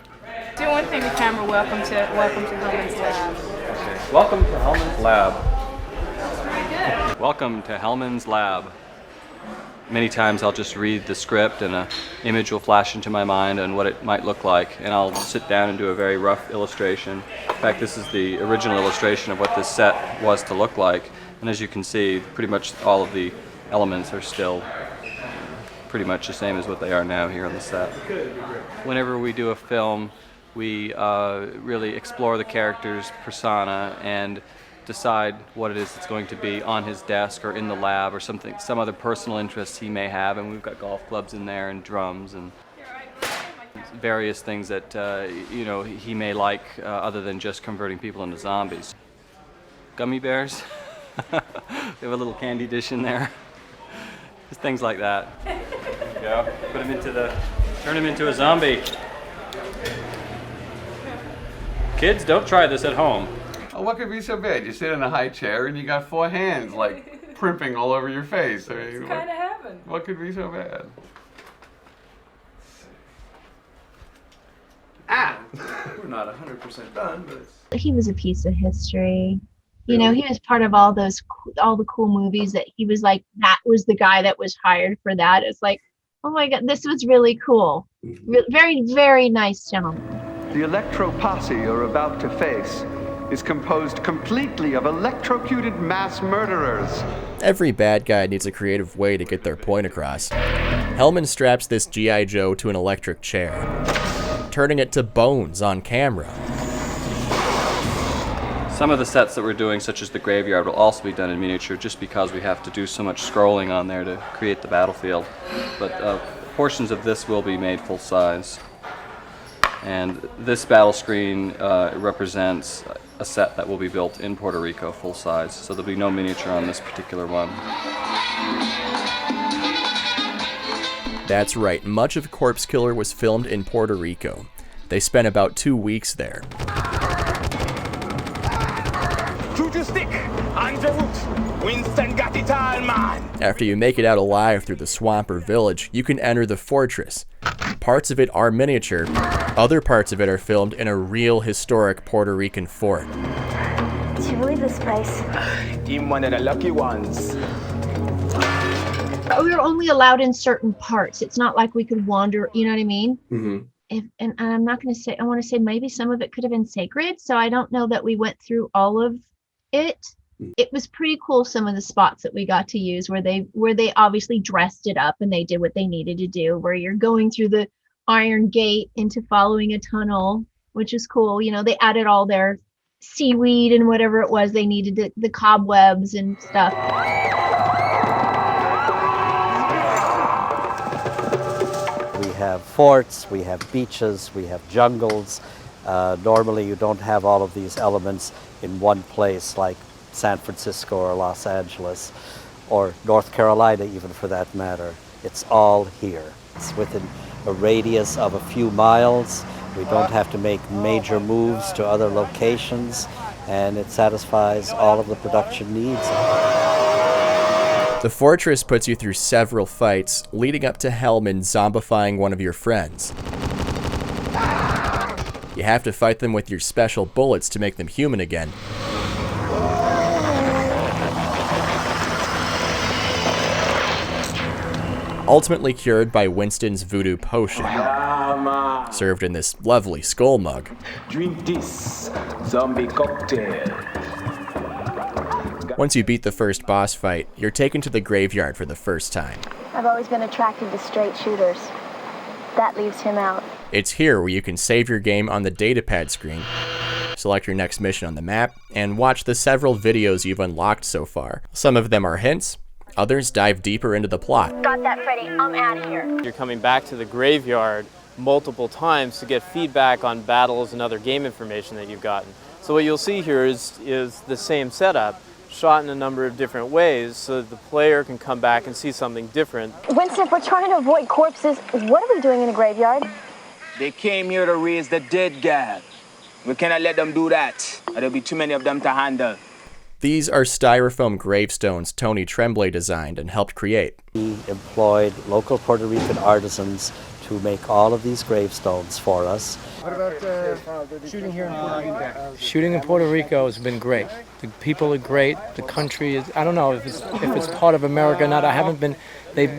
Do one thing with camera. Welcome to Hellman's Lab.
Okay. Welcome to Hellman's Lab. Welcome to Hellman's Lab. Many times I'll just read the script and an image will flash into my mind on what it might look like, and I'll sit down and do a very rough illustration. In fact, this is the original illustration of what this set was to look like, and as you can see, pretty much all of the elements are still pretty much the same as what they are now here on the set. Whenever we do a film, we really explore the character's persona and decide what it is that's going to be on his desk or in the lab or something, some other personal interests he may have, and we've got golf clubs in there and drums and various things that he may like other than just converting people into zombies. Gummy bears. They have a little candy dish in there. Just things like that. Yeah. Turn him into a zombie. Kids, don't try this at home.
Oh, what could be so bad? You sit in a high chair and you got 4 hands like primping all over your face. I mean,
It's kind of heaven.
What could be so bad?
We're not 100% done, but
He was a piece of history. You know, he was part of all the cool movies that he was like, that was the guy that was hired for that. It's like, oh my God, this was really cool. Very, very nice gentleman.
The electro posse you're about to face is composed completely of electrocuted mass murderers.
Every bad guy needs a creative way to get their point across. Hellman straps this G.I. Joe to an electric chair, turning it to bones on camera.
Some of the sets that we're doing, such as the graveyard, will also be done in miniature just because we have to do so much scrolling on there to create the battlefield. But portions of this will be made full size. And this battle screen represents a set that will be built in Puerto Rico full size, so there'll be no miniature on this particular one.
That's right, much of Corpse Killer was filmed in Puerto Rico. They spent about 2 weeks there.
Shoot your stick on the root. Winston got it all, man.
After you make it out alive through the swamp or village, you can enter the fortress. Parts of it are miniature, other parts of it are filmed in a real historic Puerto Rican fort.
Did you believe this place?
I'm one of the lucky ones.
We were only allowed in certain parts. It's not like we could wander, you know what I mean?
Mm-hmm.
And I'm not going to say, I want to say maybe some of it could have been sacred. So I don't know that we went through all of it. It was pretty cool, some of the spots that we got to use where they obviously dressed it up and they did what they needed to do, where you're going through the iron gate into following a tunnel, which is cool. You know, they added all their seaweed and whatever it was they needed, the cobwebs and stuff.
We have forts, we have beaches, we have jungles. Normally you don't have all of these elements in one place like San Francisco or Los Angeles or North Carolina even for that matter. It's all here. It's within a radius of a few miles. We don't have to make major moves to other locations, and it satisfies all of the production needs.
The fortress puts you through several fights, leading up to Hellman zombifying one of your friends. You have to fight them with your special bullets to make them human again. Ultimately cured by Winston's voodoo potion, served in this lovely skull mug.
Drink this zombie cocktail.
Once you beat the first boss fight, you're taken to the graveyard for the first time.
I've always been attracted to straight shooters. That leaves him out.
It's here where you can save your game on the datapad screen, select your next mission on the map, and watch the several videos you've unlocked so far. Some of them are hints, others dive deeper into the plot.
Got that, Freddy. I'm out of here.
You're coming back to the graveyard multiple times to get feedback on battles and other game information that you've gotten. So what you'll see here is the same setup, shot in a number of different ways so that the player can come back and see something different.
Winston, if we're trying to avoid corpses, what are we doing in a graveyard?
They came here to raise the dead guy. We cannot let them do that. There'll be too many of them to handle.
These are styrofoam gravestones Tony Tremblay designed and helped create.
We employed local Puerto Rican artisans to make all of these gravestones for us.
What about shooting here in Puerto Rico?
Shooting in Puerto Rico has been great. The people are great. The country is, I don't know if it's part of America or not. I haven't been, they've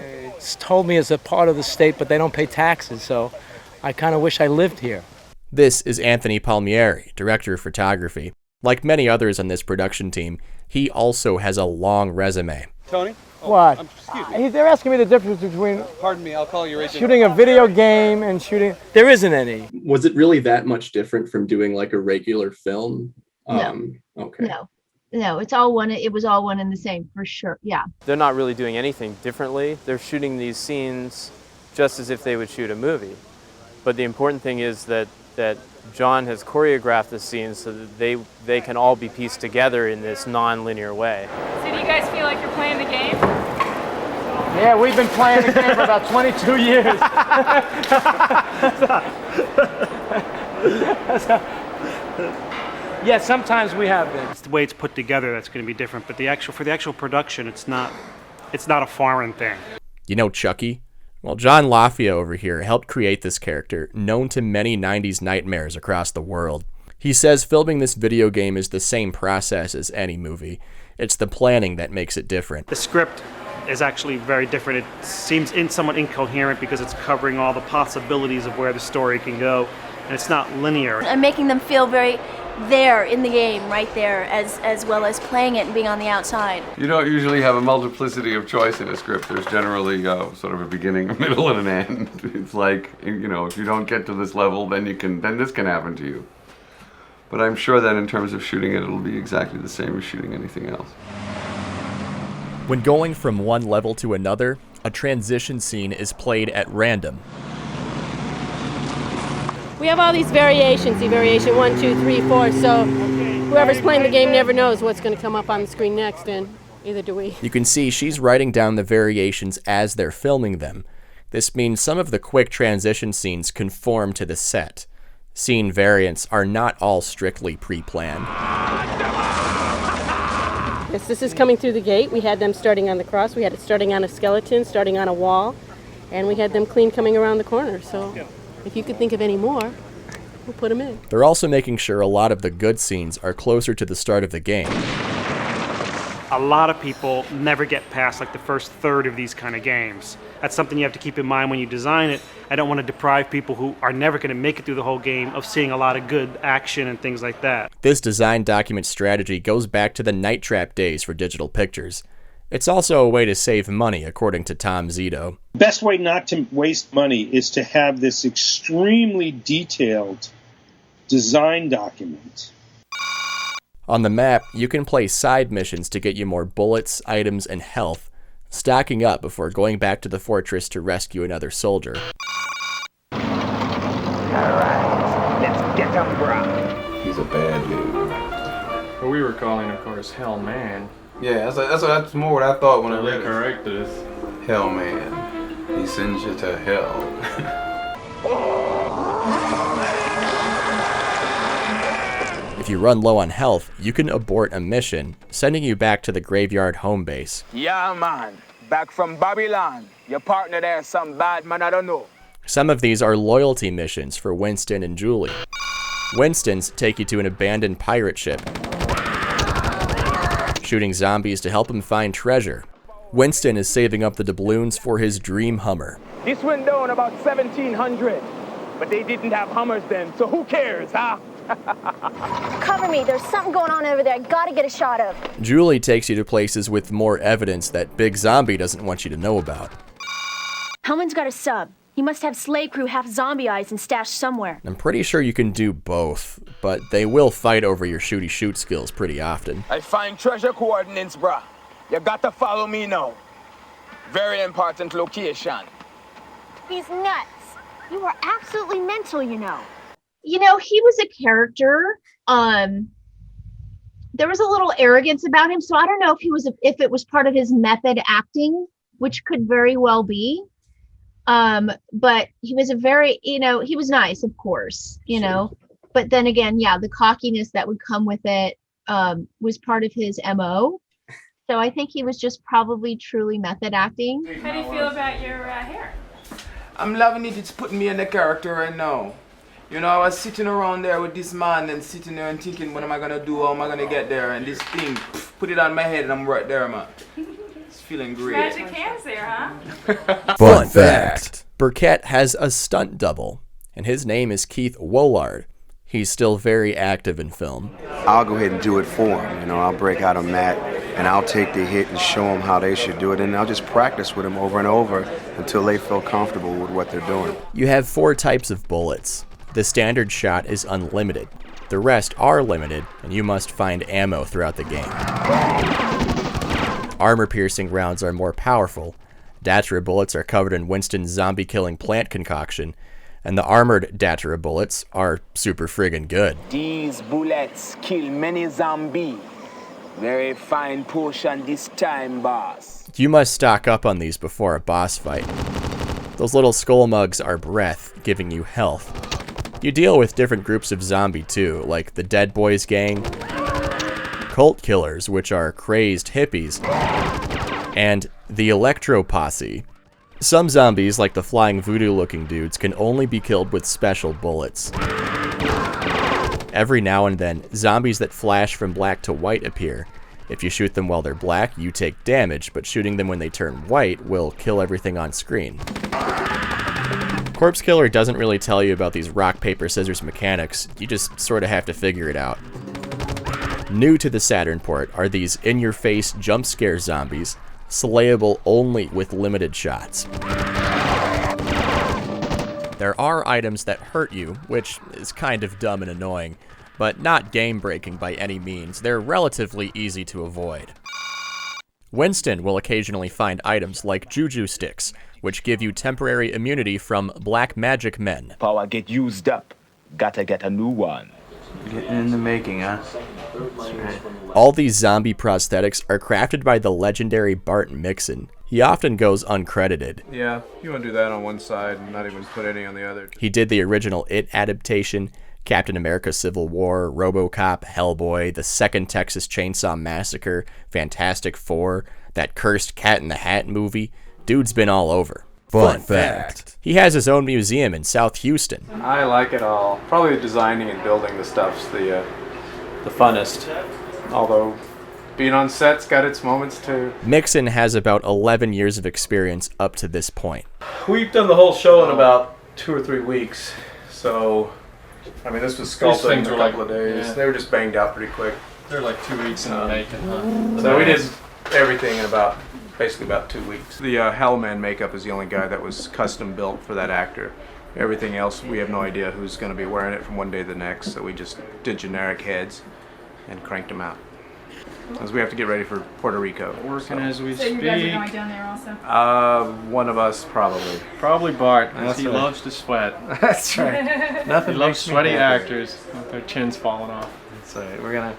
told me it's a part of the state, but they don't pay taxes, so I kind of wish I lived here.
This is Anthony Palmieri, director of photography. Like many others on this production team, he also has a long resume.
Tony? Oh,
What?
Excuse me.
They're asking me the difference between
Pardon me, I'll call you right there.
shooting a video game and shooting. There isn't any.
Was it really that much different from doing like a regular film?
No.
Okay.
No, it's all one. It was all one and the same for sure. Yeah.
They're not really doing anything differently. They're shooting these scenes just as if they would shoot a movie. But the important thing is that John has choreographed the scenes so that they can all be pieced together in this non-linear way.
So do you guys feel like you're playing the game?
Yeah, we've been playing the game for about 22 years. Yeah, sometimes we have been.
It's the way it's put together that's going to be different, but for the actual production, it's not a foreign thing.
You know Chucky? Well, John Lafia over here helped create this character, known to many 90s nightmares across the world. He says filming this video game is the same process as any movie. It's the planning that makes it different.
The script is actually very different. It seems somewhat incoherent because it's covering all the possibilities of where the story can go, and it's not linear.
I'm making them feel very there in the game, right there, as well as playing it and being on the outside.
You don't usually have a multiplicity of choice in a script. There's generally sort of a beginning, a middle, and an end. It's like, if you don't get to this level, then this can happen to you. But I'm sure that in terms of shooting it, it'll be exactly the same as shooting anything else.
When going from one level to another, a transition scene is played at random.
We have all these variations, the variation 1, 2, 3, 4, so whoever's playing the game never knows what's going to come up on the screen next, and either do we.
You can see she's writing down the variations as they're filming them. This means some of the quick transition scenes conform to the set. Scene variants are not all strictly pre-planned.
Yes, this is coming through the gate. We had them starting on the cross. We had it starting on a skeleton, starting on a wall, and we had them clean coming around the corner. So if you could think of any more, we'll put them in.
They're also making sure a lot of the good scenes are closer to the start of the game.
A lot of people never get past like the first third of these kind of games. That's something you have to keep in mind when you design it. I don't want to deprive people who are never going to make it through the whole game of seeing a lot of good action and things like that.
This design document strategy goes back to the Night Trap days for digital pictures. It's also a way to save money, according to Tom Zito.
Best way not to waste money is to have this extremely detailed design document.
On the map, you can play side missions to get you more bullets, items, and health, stocking up before going back to the fortress to rescue another soldier.
Alright, let's get him, bro.
He's a bad dude.
Well, we were calling, of course, Hell Man.
Yeah, that's more what I thought when I read it.
Correct this.
Hell Man. He sends you to hell.
If you run low on health, you can abort a mission, sending you back to the graveyard home base.
Yeah, man. Back from Babylon. Your partner there, some bad man I don't know.
Some of these are loyalty missions for Winston and Julie. Winston's take you to an abandoned pirate ship, shooting zombies to help him find treasure. Winston is saving up the doubloons for his dream Hummer.
This went down about 1700, but they didn't have Hummers then, so who cares, huh?
Cover me. There's something going on over there. I gotta get a shot of.
Julie takes you to places with more evidence that Big Zombie doesn't want you to know about.
Hellman's got a sub. He must have slave crew half zombie eyes and stashed somewhere.
I'm pretty sure you can do both, but they will fight over your shooty shoot skills pretty often.
I find treasure coordinates, bruh. You got to follow me now. Very important location.
He's nuts. You are absolutely mental, you know.
You know, he was a character. There was a little arrogance about him, so I don't know if it was part of his method acting, which could very well be. But he was he was nice, of course, but then again, yeah, the cockiness that would come with it was part of his MO. So I think he was just probably truly method acting.
How do you feel about your hair?
I'm loving it. It's putting me in the character right now. You know, I was sitting around there with this man and sitting there and thinking, what am I going to do? How am I going to get there? And this thing, put it on my head and I'm right there, man. It's feeling great.
Magic hands there, huh?
Fun fact. Brigett has a stunt double, and his name is Keith Woolard. He's still very active in film.
I'll go ahead and do it for him. I'll break out a mat and I'll take the hit and show them how they should do it, and I'll just practice with them over and over until they feel comfortable with what they're doing.
You have 4 types of bullets. The standard shot is unlimited. The rest are limited, and you must find ammo throughout the game. Armor-piercing rounds are more powerful. Datura bullets are covered in Winston's zombie-killing plant concoction, and the armored Datura bullets are super friggin' good.
These bullets kill many zombies. Very fine portion this time, boss.
You must stock up on these before a boss fight. Those little skull mugs are breath, giving you health. You deal with different groups of zombie too, like the Dead Boys gang, cult killers, which are crazed hippies, and the Electro Posse. Some zombies, like the flying voodoo-looking dudes, can only be killed with special bullets. Every now and then, zombies that flash from black to white appear. If you shoot them while they're black, you take damage, but shooting them when they turn white will kill everything on screen. Corpse Killer doesn't really tell you about these rock, paper, scissors mechanics. You just sort of have to figure it out. New to the Saturn port are these in-your-face jump scare zombies, slayable only with limited shots. There are items that hurt you, which is kind of dumb and annoying, but not game-breaking by any means. They're relatively easy to avoid. Winston will occasionally find items like juju sticks, which give you temporary immunity from black magic men.
Power get used up. Gotta get a new one.
Getting in the making, huh? That's right.
All these zombie prosthetics are crafted by the legendary Bart Mixon. He often goes uncredited.
Yeah, you want to do that on one side and not even put any on the other.
He did the original It adaptation, Captain America Civil War, RoboCop, Hellboy, the second Texas Chainsaw Massacre, Fantastic Four, that cursed Cat in the Hat movie. Dude's been all over.
Fun fact.
He has his own museum in South Houston.
I like it all. Probably designing and building the stuff's the funnest. Although being on set's got its moments too.
Mixon has about 11 years of experience up to this point.
We've done the whole show in about 2 or 3 weeks. So, I mean, this was sculpting in a couple of days. They were just banged out pretty quick. They're like 2 weeks in the making, huh? So we did everything in basically about 2 weeks. The Hellman makeup is the only guy that was custom built for that actor. Everything else, we have no idea who's going to be wearing it from one day to the next, so we just did generic heads and cranked them out. Because we have to get ready for Puerto Rico.
Working as we speak.
So you guys are going down there also?
One of us probably.
Probably Bart, because
That's
he
right.
loves to sweat.
That's right. Nothing
He loves
makes me
sweaty
happy.
actors with their chins falling off.
That's right. We're gonna.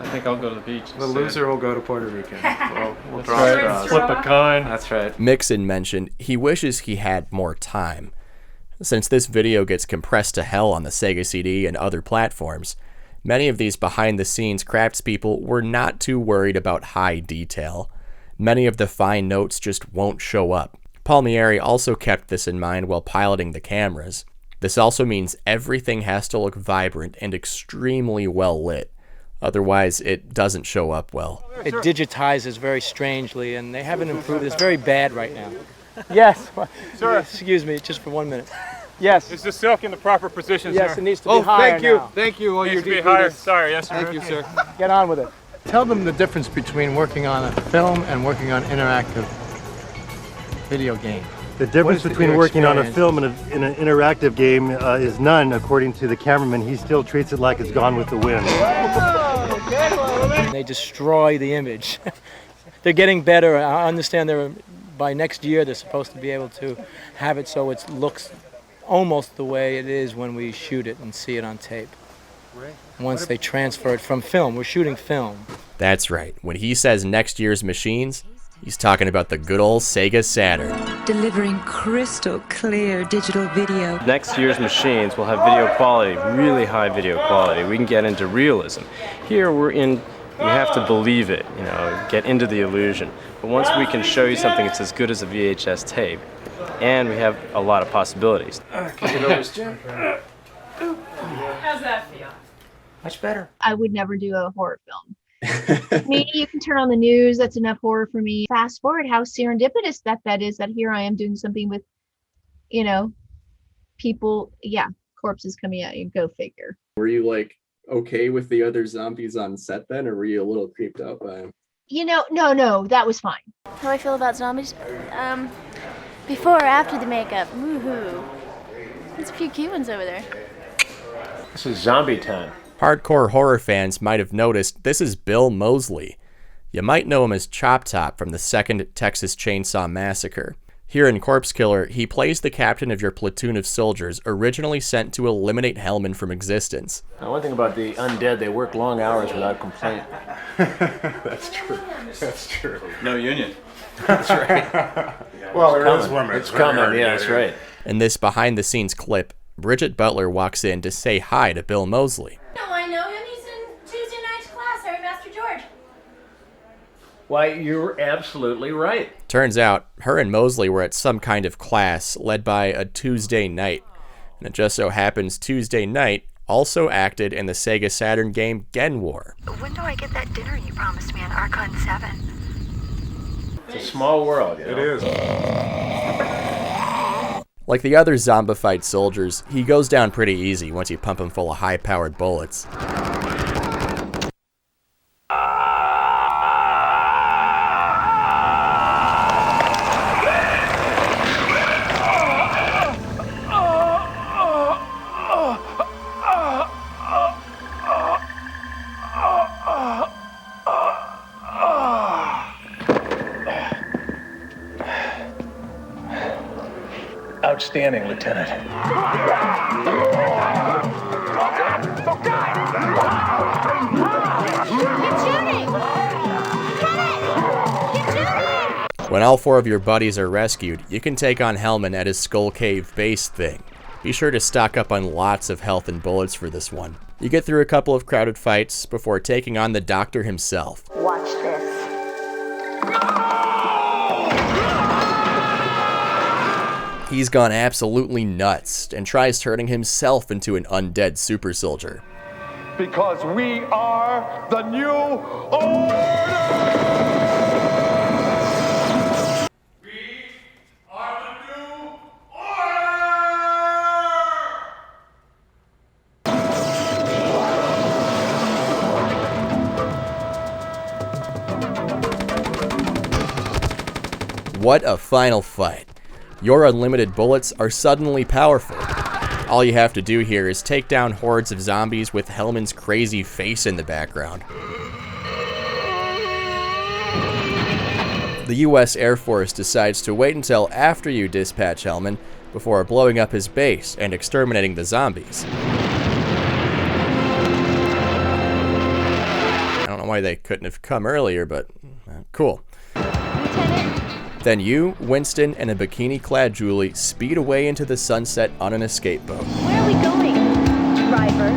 I think I'll go to the beach.
The
instead.
loser will go to Puerto Rico. We'll
That's
draw
right.
straws.
Flip a coin.
That's right.
Mixon mentioned he wishes he had more time. Since this video gets compressed to hell on the Sega CD and other platforms, many of these behind-the-scenes craftspeople were not too worried about high detail. Many of the fine notes just won't show up. Palmieri also kept this in mind while piloting the cameras. This also means everything has to look vibrant and extremely well lit. Otherwise, it doesn't show up well.
It digitizes very strangely, and they haven't improved. It's very bad right now. Yes.
Sir.
Excuse me, just for 1 minute. Yes.
Is the silk in the proper position,
Yes,
sir?
it needs to be higher
thank you.
now.
Thank you. All
Needs
your
to be
DVDs.
higher.
Sorry, yes, sir. Thank you, sir.
Get on with it.
Tell them the difference between working on a film and working on interactive video game.
The difference between working on a film and in an interactive game is none, according to the cameraman. He still treats it like it's Gone with the Wind.
They destroy the image. They're getting better. I understand by next year they're supposed to be able to have it so it looks almost the way it is when we shoot it and see it on tape. Once they transfer it from film, we're shooting film.
That's right. When he says next year's machines, he's talking about the good old Sega Saturn.
Delivering crystal clear digital video.
Next year's machines will have video quality, really high video quality. We can get into realism. Here we have to believe it, get into the illusion. But once we can show you something that's as good as a VHS tape, and we have a lot of possibilities.
How's that feel?
Much better.
I would never do a horror film. Me, you can turn on the news. That's enough horror for me. Fast forward, how serendipitous that is. That here I am doing something with, people. Yeah, corpses coming at you. Go figure.
Were you like okay with the other zombies on set then, or were you a little creeped out by them?
No, that was fine.
How I feel about zombies? Before or after the makeup? Woohoo. There's a few cute ones over there.
This is zombie time.
Hardcore horror fans might have noticed this is Bill Moseley. You might know him as Chop Top from the second Texas Chainsaw Massacre. Here in Corpse Killer, he plays the captain of your platoon of soldiers originally sent to eliminate Hellman from existence.
Now, one thing about the undead, they work long hours without complaint.
That's true. That's true.
No union. That's right.
Well,
It's
there is
coming.
women.
It's coming, yeah, that's right.
In this behind-the-scenes clip, Brigett Butler walks in to say hi to Bill Moseley.
No, I know him. He's in Tuesday night's class. Sorry, Master George.
Why, you're absolutely right.
Turns out, her and Moseley were at some kind of class led by a Tuesday Night. And it just so happens Tuesday Night also acted in the Sega Saturn game Gen War.
When do I get that dinner you promised me on Archon 7?
It's a small world, you know?
It is.
Like the other zombified soldiers, he goes down pretty easy once you pump him full of high-powered bullets.
Outstanding, Lieutenant.
When all four of your buddies are rescued, you can take on Hellman at his Skull Cave base thing. Be sure to stock up on lots of health and bullets for this one. You get through a couple of crowded fights before taking on the doctor himself.
Watch this.
He's gone absolutely nuts and tries turning himself into an undead super soldier.
Because we are the new order!
What a final fight. Your unlimited bullets are suddenly powerful. All you have to do here is take down hordes of zombies with Hellman's crazy face in the background. The US Air Force decides to wait until after you dispatch Hellman before blowing up his base and exterminating the zombies. I don't know why they couldn't have come earlier, but cool. Then you, Winston, and a bikini-clad Julie speed away into the sunset on an escape boat.
Where are we going, driver?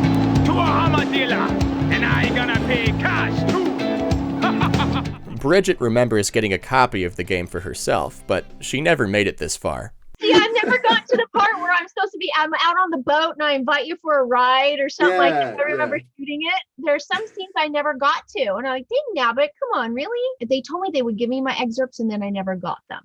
To a Hammer dealer, and I gonna pay cash too.
Bridget remembers getting a copy of the game for herself, but she never made it this far.
See, I've never gotten to the part where I'm supposed to be, I'm out on the boat and I invite you for a ride or something like that. I remember shooting it. There's some scenes I never got to. And I'm like, dang, Nabbit, come on, really? They told me they would give me my excerpts and then I never got them.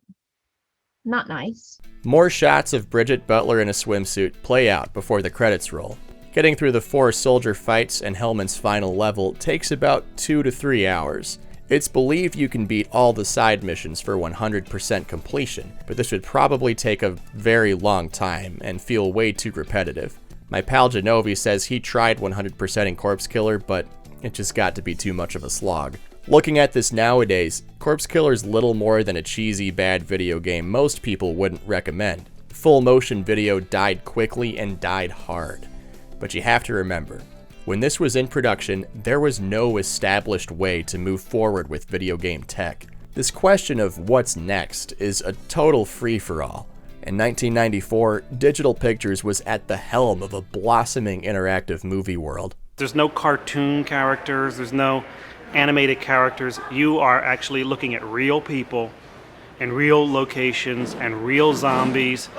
Not nice.
More shots of Brigett Butler in a swimsuit play out before the credits roll. Getting through the 4 soldier fights and Hellman's final level takes about 2 to 3 hours. It's believed you can beat all the side missions for 100% completion, but this would probably take a very long time and feel way too repetitive. My pal Genovi says he tried 100% in Corpse Killer, but it just got to be too much of a slog. Looking at this nowadays, Corpse Killer's little more than a cheesy bad video game most people wouldn't recommend. Full motion video died quickly and died hard. But you have to remember, when this was in production, there was no established way to move forward with video game tech. This question of what's next is a total free-for-all. In 1994, Digital Pictures was at the helm of a blossoming interactive movie world.
There's no cartoon characters, there's no animated characters. You are actually looking at real people and real locations and real zombies.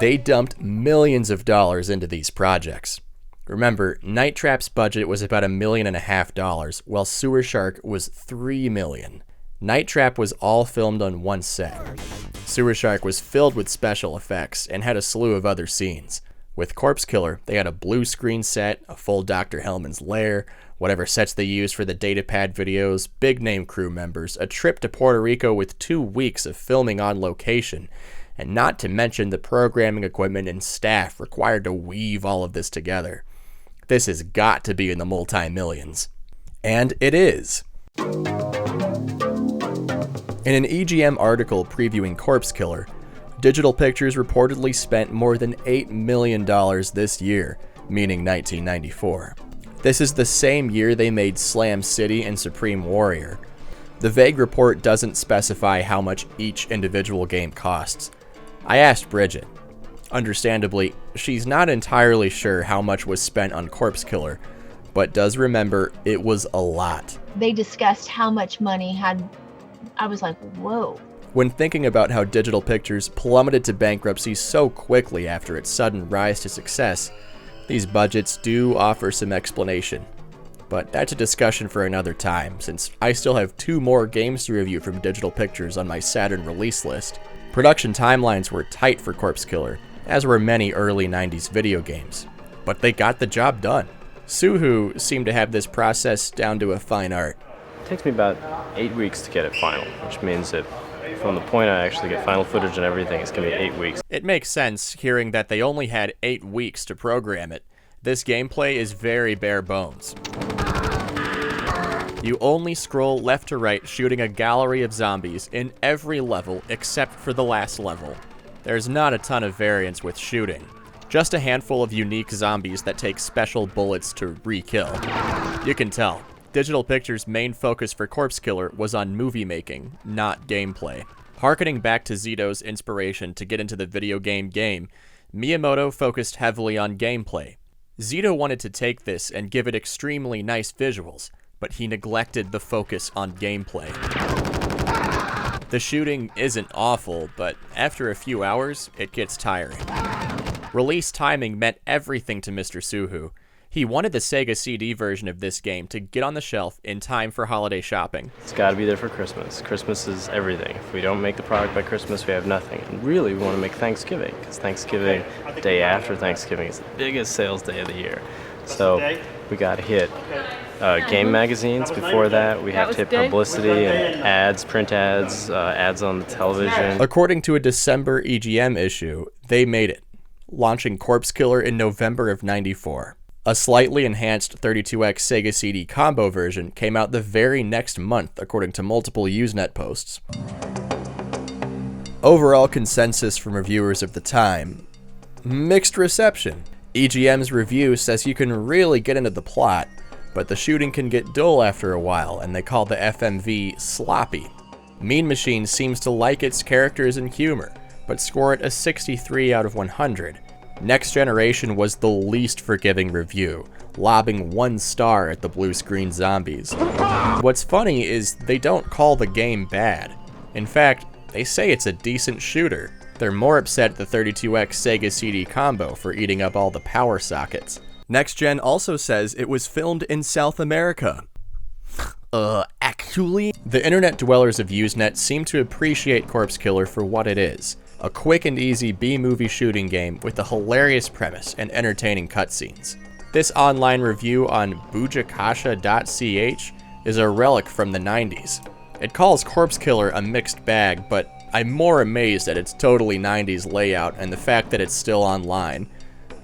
They dumped millions of dollars into these projects. Remember, Night Trap's budget was about $1.5 million, while Sewer Shark was $3 million. Night Trap was all filmed on one set. Sewer Shark was filled with special effects and had a slew of other scenes. With Corpse Killer, they had a blue screen set, a full Dr. Hellman's lair, whatever sets they used for the datapad videos, big-name crew members, a trip to Puerto Rico with 2 weeks of filming on location, and not to mention the programming equipment and staff required to weave all of this together. This has got to be in the multi-millions. And it is. In an EGM article previewing Corpse Killer, Digital Pictures reportedly spent more than $8 million this year, meaning 1994. This is the same year they made Slam City and Supreme Warrior. The vague report doesn't specify how much each individual game costs. I asked Bridget. Understandably, she's not entirely sure how much was spent on Corpse Killer, but does remember it was a lot.
They discussed how much money I was like, whoa.
When thinking about how Digital Pictures plummeted to bankruptcy so quickly after its sudden rise to success, these budgets do offer some explanation. But that's a discussion for another time, since I still have 2 more games to review from Digital Pictures on my Saturn release list. Production timelines were tight for Corpse Killer, as were many early 90s video games. But they got the job done. Suhu seemed to have this process down to a fine art.
It takes me about 8 weeks to get it final, which means that from the point I actually get final footage and everything, it's going to be 8 weeks.
It makes sense, hearing that they only had 8 weeks to program it. This gameplay is very bare bones. You only scroll left to right, shooting a gallery of zombies in every level except for the last level. There's not a ton of variance with shooting. Just a handful of unique zombies that take special bullets to re-kill. You can tell, Digital Pictures' main focus for Corpse Killer was on movie making, not gameplay. Harkening back to Zito's inspiration to get into the video game, Miyamoto focused heavily on gameplay. Zito wanted to take this and give it extremely nice visuals, but he neglected the focus on gameplay. The shooting isn't awful, but after a few hours, it gets tiring. Release timing meant everything to Mr. Suhu. He wanted the Sega CD version of this game to get on the shelf in time for holiday shopping.
It's got to be there for Christmas. Christmas is everything. If we don't make the product by Christmas, we have nothing. And really, we want to make Thanksgiving, because Thanksgiving, the day after Thanksgiving, is the biggest sales day of the year. So we got to hit game magazines before that. We have to hit publicity and ads, print ads, ads on the television.
According to a December EGM issue, they made it, launching Corpse Killer in November of '94. A slightly enhanced 32X Sega CD combo version came out the very next month, according to multiple Usenet posts. Overall consensus from reviewers of the time: mixed reception. EGM's review says you can really get into the plot, but the shooting can get dull after a while, and they call the FMV sloppy. Mean Machine seems to like its characters and humor, but score it a 63 out of 100. Next Generation was the least forgiving review, lobbing 1 star at the blue screen zombies. What's funny is they don't call the game bad. In fact, they say it's a decent shooter. They're more upset at the 32X Sega CD combo for eating up all the power sockets. Next Gen also says it was filmed in South America. Actually? The internet dwellers of Usenet seem to appreciate Corpse Killer for what it is. A quick and easy B-movie shooting game with a hilarious premise and entertaining cutscenes. This online review on bujakasha.ch is a relic from the 90s. It calls Corpse Killer a mixed bag, but I'm more amazed at its totally 90s layout and the fact that it's still online.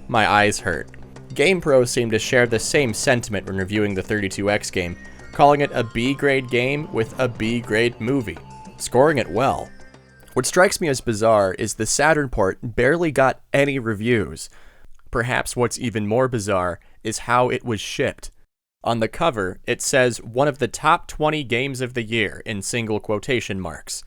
My eyes hurt. GamePro seemed to share the same sentiment when reviewing the 32X game, calling it a B-grade game with a B-grade movie, scoring it well. What strikes me as bizarre is the Saturn port barely got any reviews. Perhaps what's even more bizarre is how it was shipped. On the cover, it says one of the top 20 games of the year in single quotation marks.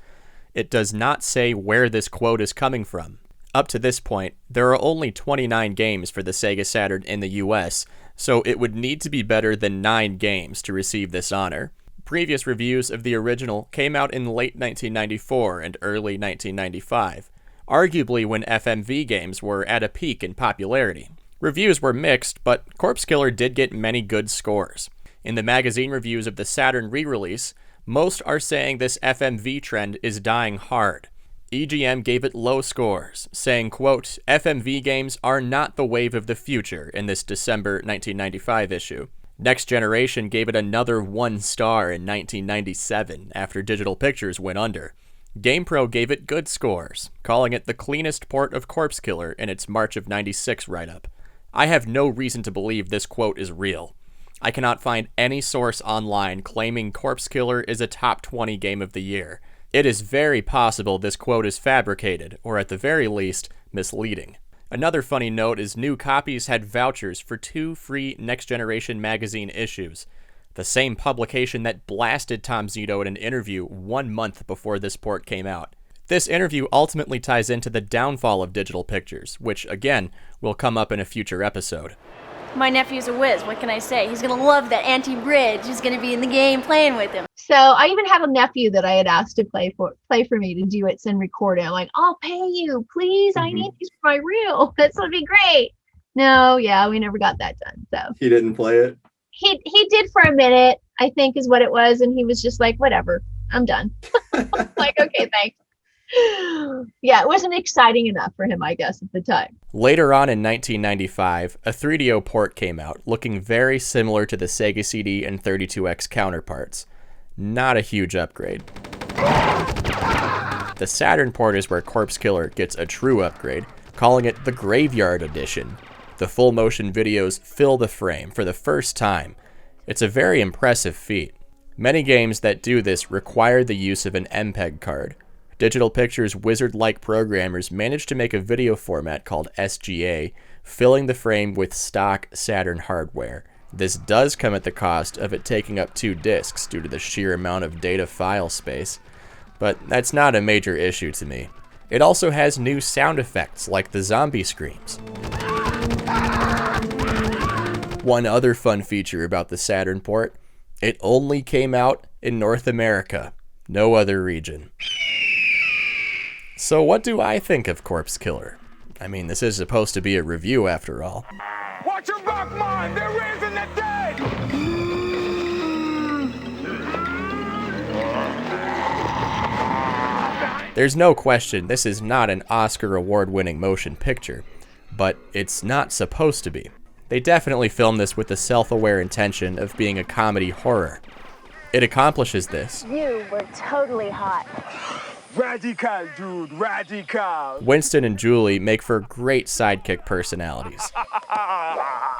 It does not say where this quote is coming from. Up to this point, there are only 29 games for the Sega Saturn in the US, so it would need to be better than 9 games to receive this honor. Previous reviews of the original came out in late 1994 and early 1995, arguably when FMV games were at a peak in popularity. Reviews were mixed, but Corpse Killer did get many good scores. In the magazine reviews of the Saturn re-release, most are saying this FMV trend is dying hard. EGM gave it low scores, saying, quote, FMV games are not the wave of the future in this December 1995 issue. Next Generation gave it another 1 star in 1997 after Digital Pictures went under. GamePro gave it good scores, calling it the cleanest port of Corpse Killer in its March of '96 write-up. I have no reason to believe this quote is real. I cannot find any source online claiming Corpse Killer is a top 20 game of the year. It is very possible this quote is fabricated, or at the very least, misleading. Another funny note is new copies had vouchers for 2 free Next Generation magazine issues, the same publication that blasted Tom Zito in an interview 1 month before this port came out. This interview ultimately ties into the downfall of Digital Pictures, which, again, will come up in a future episode.
My nephew's a whiz, what can I say? He's gonna love that Auntie Bridget. She's gonna be in the game playing with him.
So I even have a nephew that I had asked to play for me to do it and record it. I'm like, I'll pay you, please. I need these for my reel. This would be great. No, yeah, we never got that done. So
he didn't play it.
He did for a minute, I think is what it was, and he was just like, whatever, I'm done. Like, okay, thanks. Yeah, it wasn't exciting enough for him, I guess, at the time.
Later on in 1995, a 3DO port came out, looking very similar to the Sega CD and 32X counterparts. Not a huge upgrade. The Saturn port is where Corpse Killer gets a true upgrade, calling it the Graveyard Edition. The full motion videos fill the frame for the first time. It's a very impressive feat. Many games that do this require the use of an MPEG card. Digital Pictures wizard-like programmers managed to make a video format called SGA, filling the frame with stock Saturn hardware. This does come at the cost of it taking up 2 discs due to the sheer amount of data file space, but that's not a major issue to me. It also has new sound effects like the zombie screams. One other fun feature about the Saturn port, it only came out in North America, no other region. So what do I think of Corpse Killer? I mean, this is supposed to be a review after all.
Watch your back, man! They're raising the dead!
There's no question this is not an Oscar award-winning motion picture, but it's not supposed to be. They definitely filmed this with the self-aware intention of being a comedy horror. It accomplishes this.
You were totally hot.
Radical, dude, radical.
Winston and Julie make for great sidekick personalities.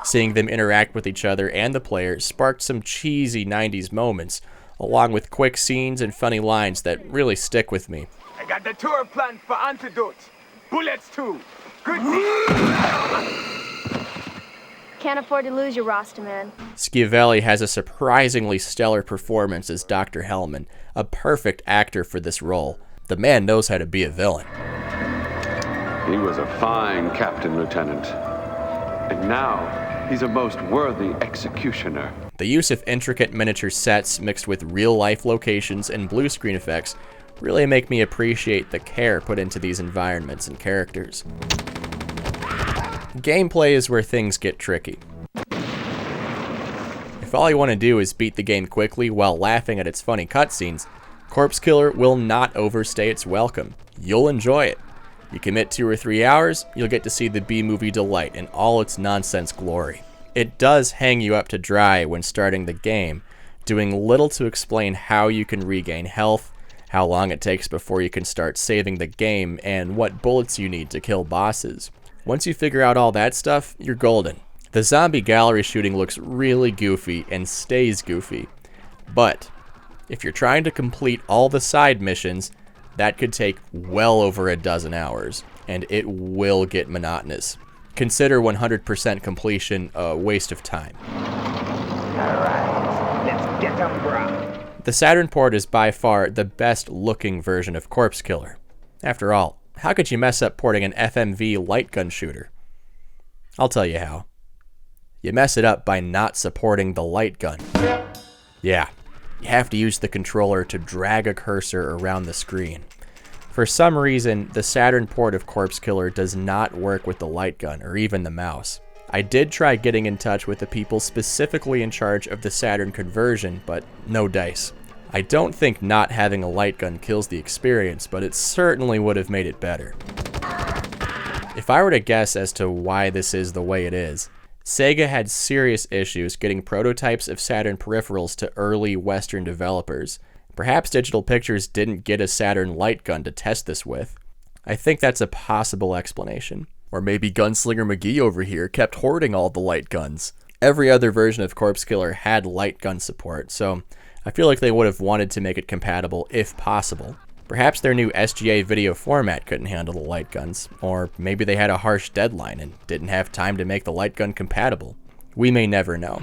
Seeing them interact with each other and the player sparked some cheesy 90s moments, along with quick scenes and funny lines that really stick with me.
I got the tour planned for antidotes. Bullets too. Good.
Can't afford to lose your roster, man.
Schiavelli has a surprisingly stellar performance as Dr. Hellman, a perfect actor for this role. The man knows how to be a villain.
He was a fine captain, Lieutenant. And now, he's a most worthy executioner.
The use of intricate miniature sets mixed with real-life locations and blue screen effects really make me appreciate the care put into these environments and characters. Gameplay is where things get tricky. If all you want to do is beat the game quickly while laughing at its funny cutscenes, Corpse Killer will not overstay its welcome. You'll enjoy it. You commit 2 or 3 hours, you'll get to see the B-movie delight in all its nonsense glory. It does hang you up to dry when starting the game, doing little to explain how you can regain health, how long it takes before you can start saving the game, and what bullets you need to kill bosses. Once you figure out all that stuff, you're golden. The zombie gallery shooting looks really goofy and stays goofy, but if you're trying to complete all the side missions, that could take well over a dozen hours, and it will get monotonous. Consider 100% completion a waste of time.
Alright, let's get them, bro.
The Saturn port is by far the best looking version of Corpse Killer. After all, how could you mess up porting an FMV light gun shooter? I'll tell you how. You mess it up by not supporting the light gun. Yeah, you have to use the controller to drag a cursor around the screen. For some reason, the Saturn port of Corpse Killer does not work with the light gun or even the mouse. I did try getting in touch with the people specifically in charge of the Saturn conversion, but no dice. I don't think not having a light gun kills the experience, but it certainly would have made it better. If I were to guess as to why this is the way it is, Sega had serious issues getting prototypes of Saturn peripherals to early Western developers. Perhaps Digital Pictures didn't get a Saturn light gun to test this with. I think that's a possible explanation. Or maybe Gunslinger McGee over here kept hoarding all the light guns. Every other version of Corpse Killer had light gun support, so I feel like they would have wanted to make it compatible if possible. Perhaps their new SGA video format couldn't handle the light guns, or maybe they had a harsh deadline and didn't have time to make the light gun compatible. We may never know.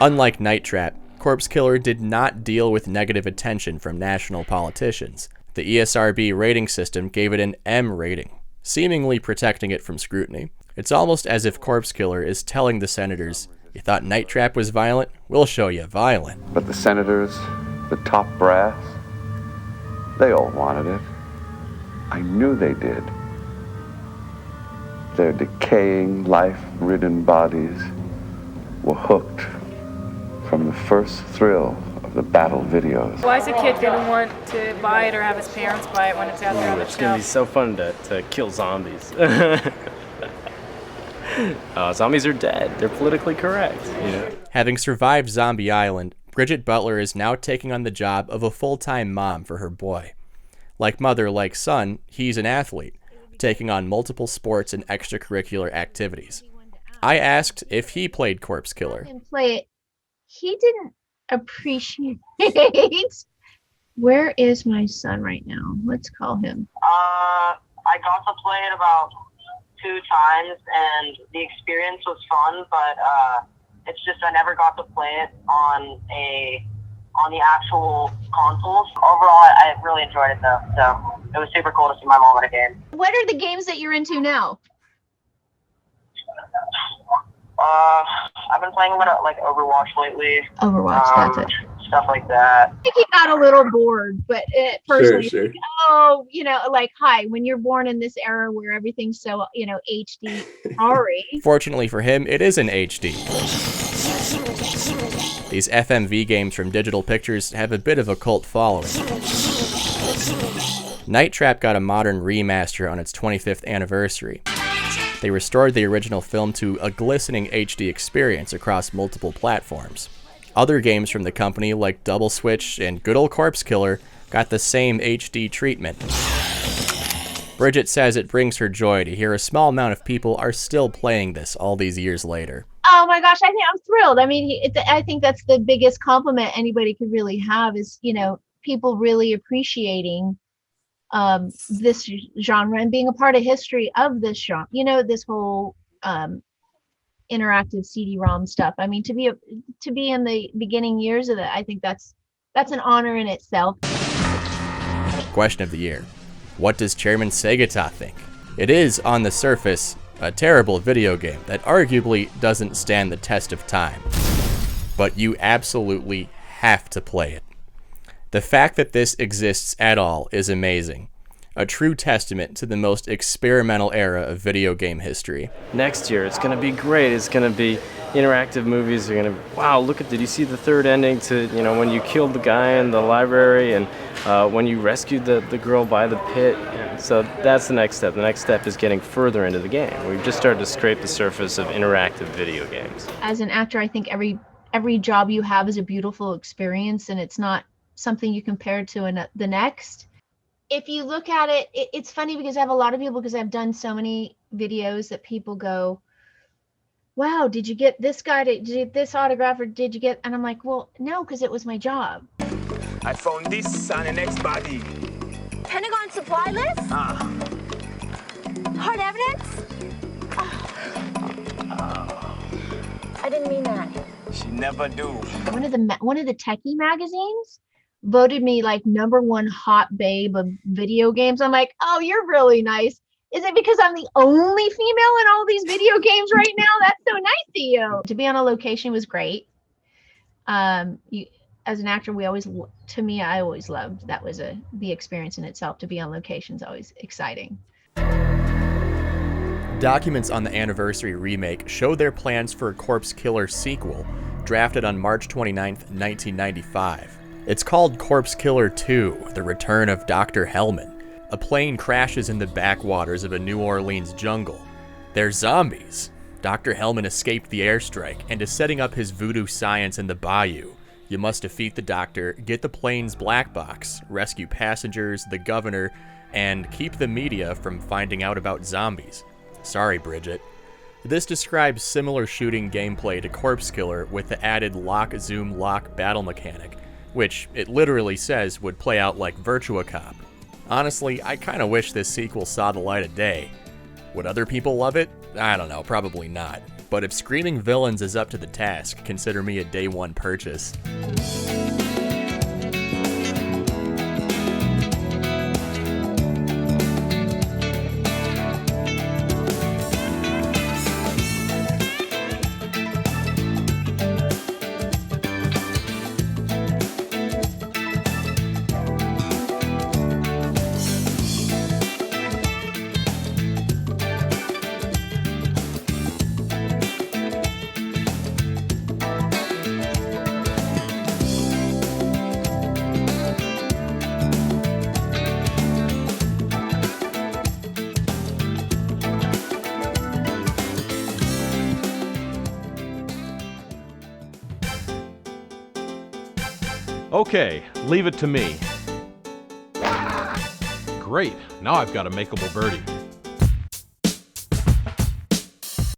Unlike Night Trap, Corpse Killer did not deal with negative attention from national politicians. The ESRB rating system gave it an M rating, seemingly protecting it from scrutiny. It's almost as if Corpse Killer is telling the senators, you thought Night Trap was violent? We'll show you violent.
But the senators, the top brass, they all wanted it. I knew they did. Their decaying, life-ridden bodies were hooked from the first thrill of the battle videos.
Why is a kid gonna want to buy it or have his parents buy it when it's out there on the
It's gonna be
shelf?
so fun to kill zombies. Zombies are dead. They're politically correct. You know?
Having survived Zombie Island, Brigett Butler is now taking on the job of a full-time mom for her boy. Like mother, like son, he's an athlete, taking on multiple sports and extracurricular activities. I asked if he played Corpse Killer.
And play it. He didn't appreciate. Where is my son right now? Let's call him.
I got to play it about 2 times, and the experience was fun, but it's just I never got to play it on the actual consoles. Overall, I really enjoyed it though, so it was super cool to see my mom at a game.
What are the games that you're into now?
I've been playing a bit of like Overwatch lately.
Overwatch, that's it.
Stuff like that.
I think he got a little bored, but it personally,
Sure.
oh, you know, like, hi, when you're born in this era where everything's so, you know, HD, sorry.
Fortunately for him, it is in HD. These FMV games from Digital Pictures have a bit of a cult following. Night Trap got a modern remaster on its 25th anniversary. They restored the original film to a glistening HD experience across multiple platforms. Other games from the company, like Double Switch and good old Corpse Killer, got the same HD treatment. Bridget says it brings her joy to hear a small amount of people are still playing this all these years later.
Oh my gosh, I think I'm thrilled. I mean, I think that's the biggest compliment anybody could really have is, you know, people really appreciating this genre and being a part of history of this genre. You know, this whole interactive CD-ROM stuff. I mean, to be in the beginning years of that, I think that's an honor in itself.
Question of the year. What does Chairman Segata think? It is, on the surface, a terrible video game that arguably doesn't stand the test of time. But you absolutely have to play it. The fact that this exists at all is amazing. A true testament to the most experimental era of video game history.
Next year, it's going to be great. It's going to be interactive movies. Are going to, wow, look at, did you see the third ending to, you know, when you killed the guy in the library and when you rescued the girl by the pit. And so that's the next step. The next step is getting further into the game. We've just started to scrape the surface of interactive video games.
As an actor, I think every job you have is a beautiful experience, and it's not something you compare to the next. If you look at it, it's funny because I have a lot of people, because I've done so many videos that people go, wow, did you get this guy, did you get this autograph, or did you get, and I'm like, well, no, because it was my job.
I found this on the next body.
Pentagon supply list? Hard evidence? I didn't mean that.
She never do.
One of the techie magazines voted me like #1 hot babe of video games. I'm like, oh, you're really nice. Is it because I'm the only female in all these video games right now? That's so nice to you. To be on a location was great. As an actor, I always loved, that was the experience in itself. To be on location is always exciting.
Documents on the anniversary remake show their plans for a Corpse Killer sequel, drafted on March 29th, 1995. It's called Corpse Killer 2, The Return of Dr. Hellman. A plane crashes in the backwaters of a New Orleans jungle. They're zombies. Dr. Hellman escaped the airstrike and is setting up his voodoo science in the bayou. You must defeat the doctor, get the plane's black box, rescue passengers, the governor, and keep the media from finding out about zombies. Sorry, Bridget. This describes similar shooting gameplay to Corpse Killer with the added lock-zoom-lock battle mechanic, which it literally says would play out like Virtua Cop. Honestly, I kinda wish this sequel saw the light of day. Would other people love it? I don't know, probably not. But if Screaming Villains is up to the task, consider me a day one purchase.
Okay, leave it to me. Great, now I've got a makeable birdie.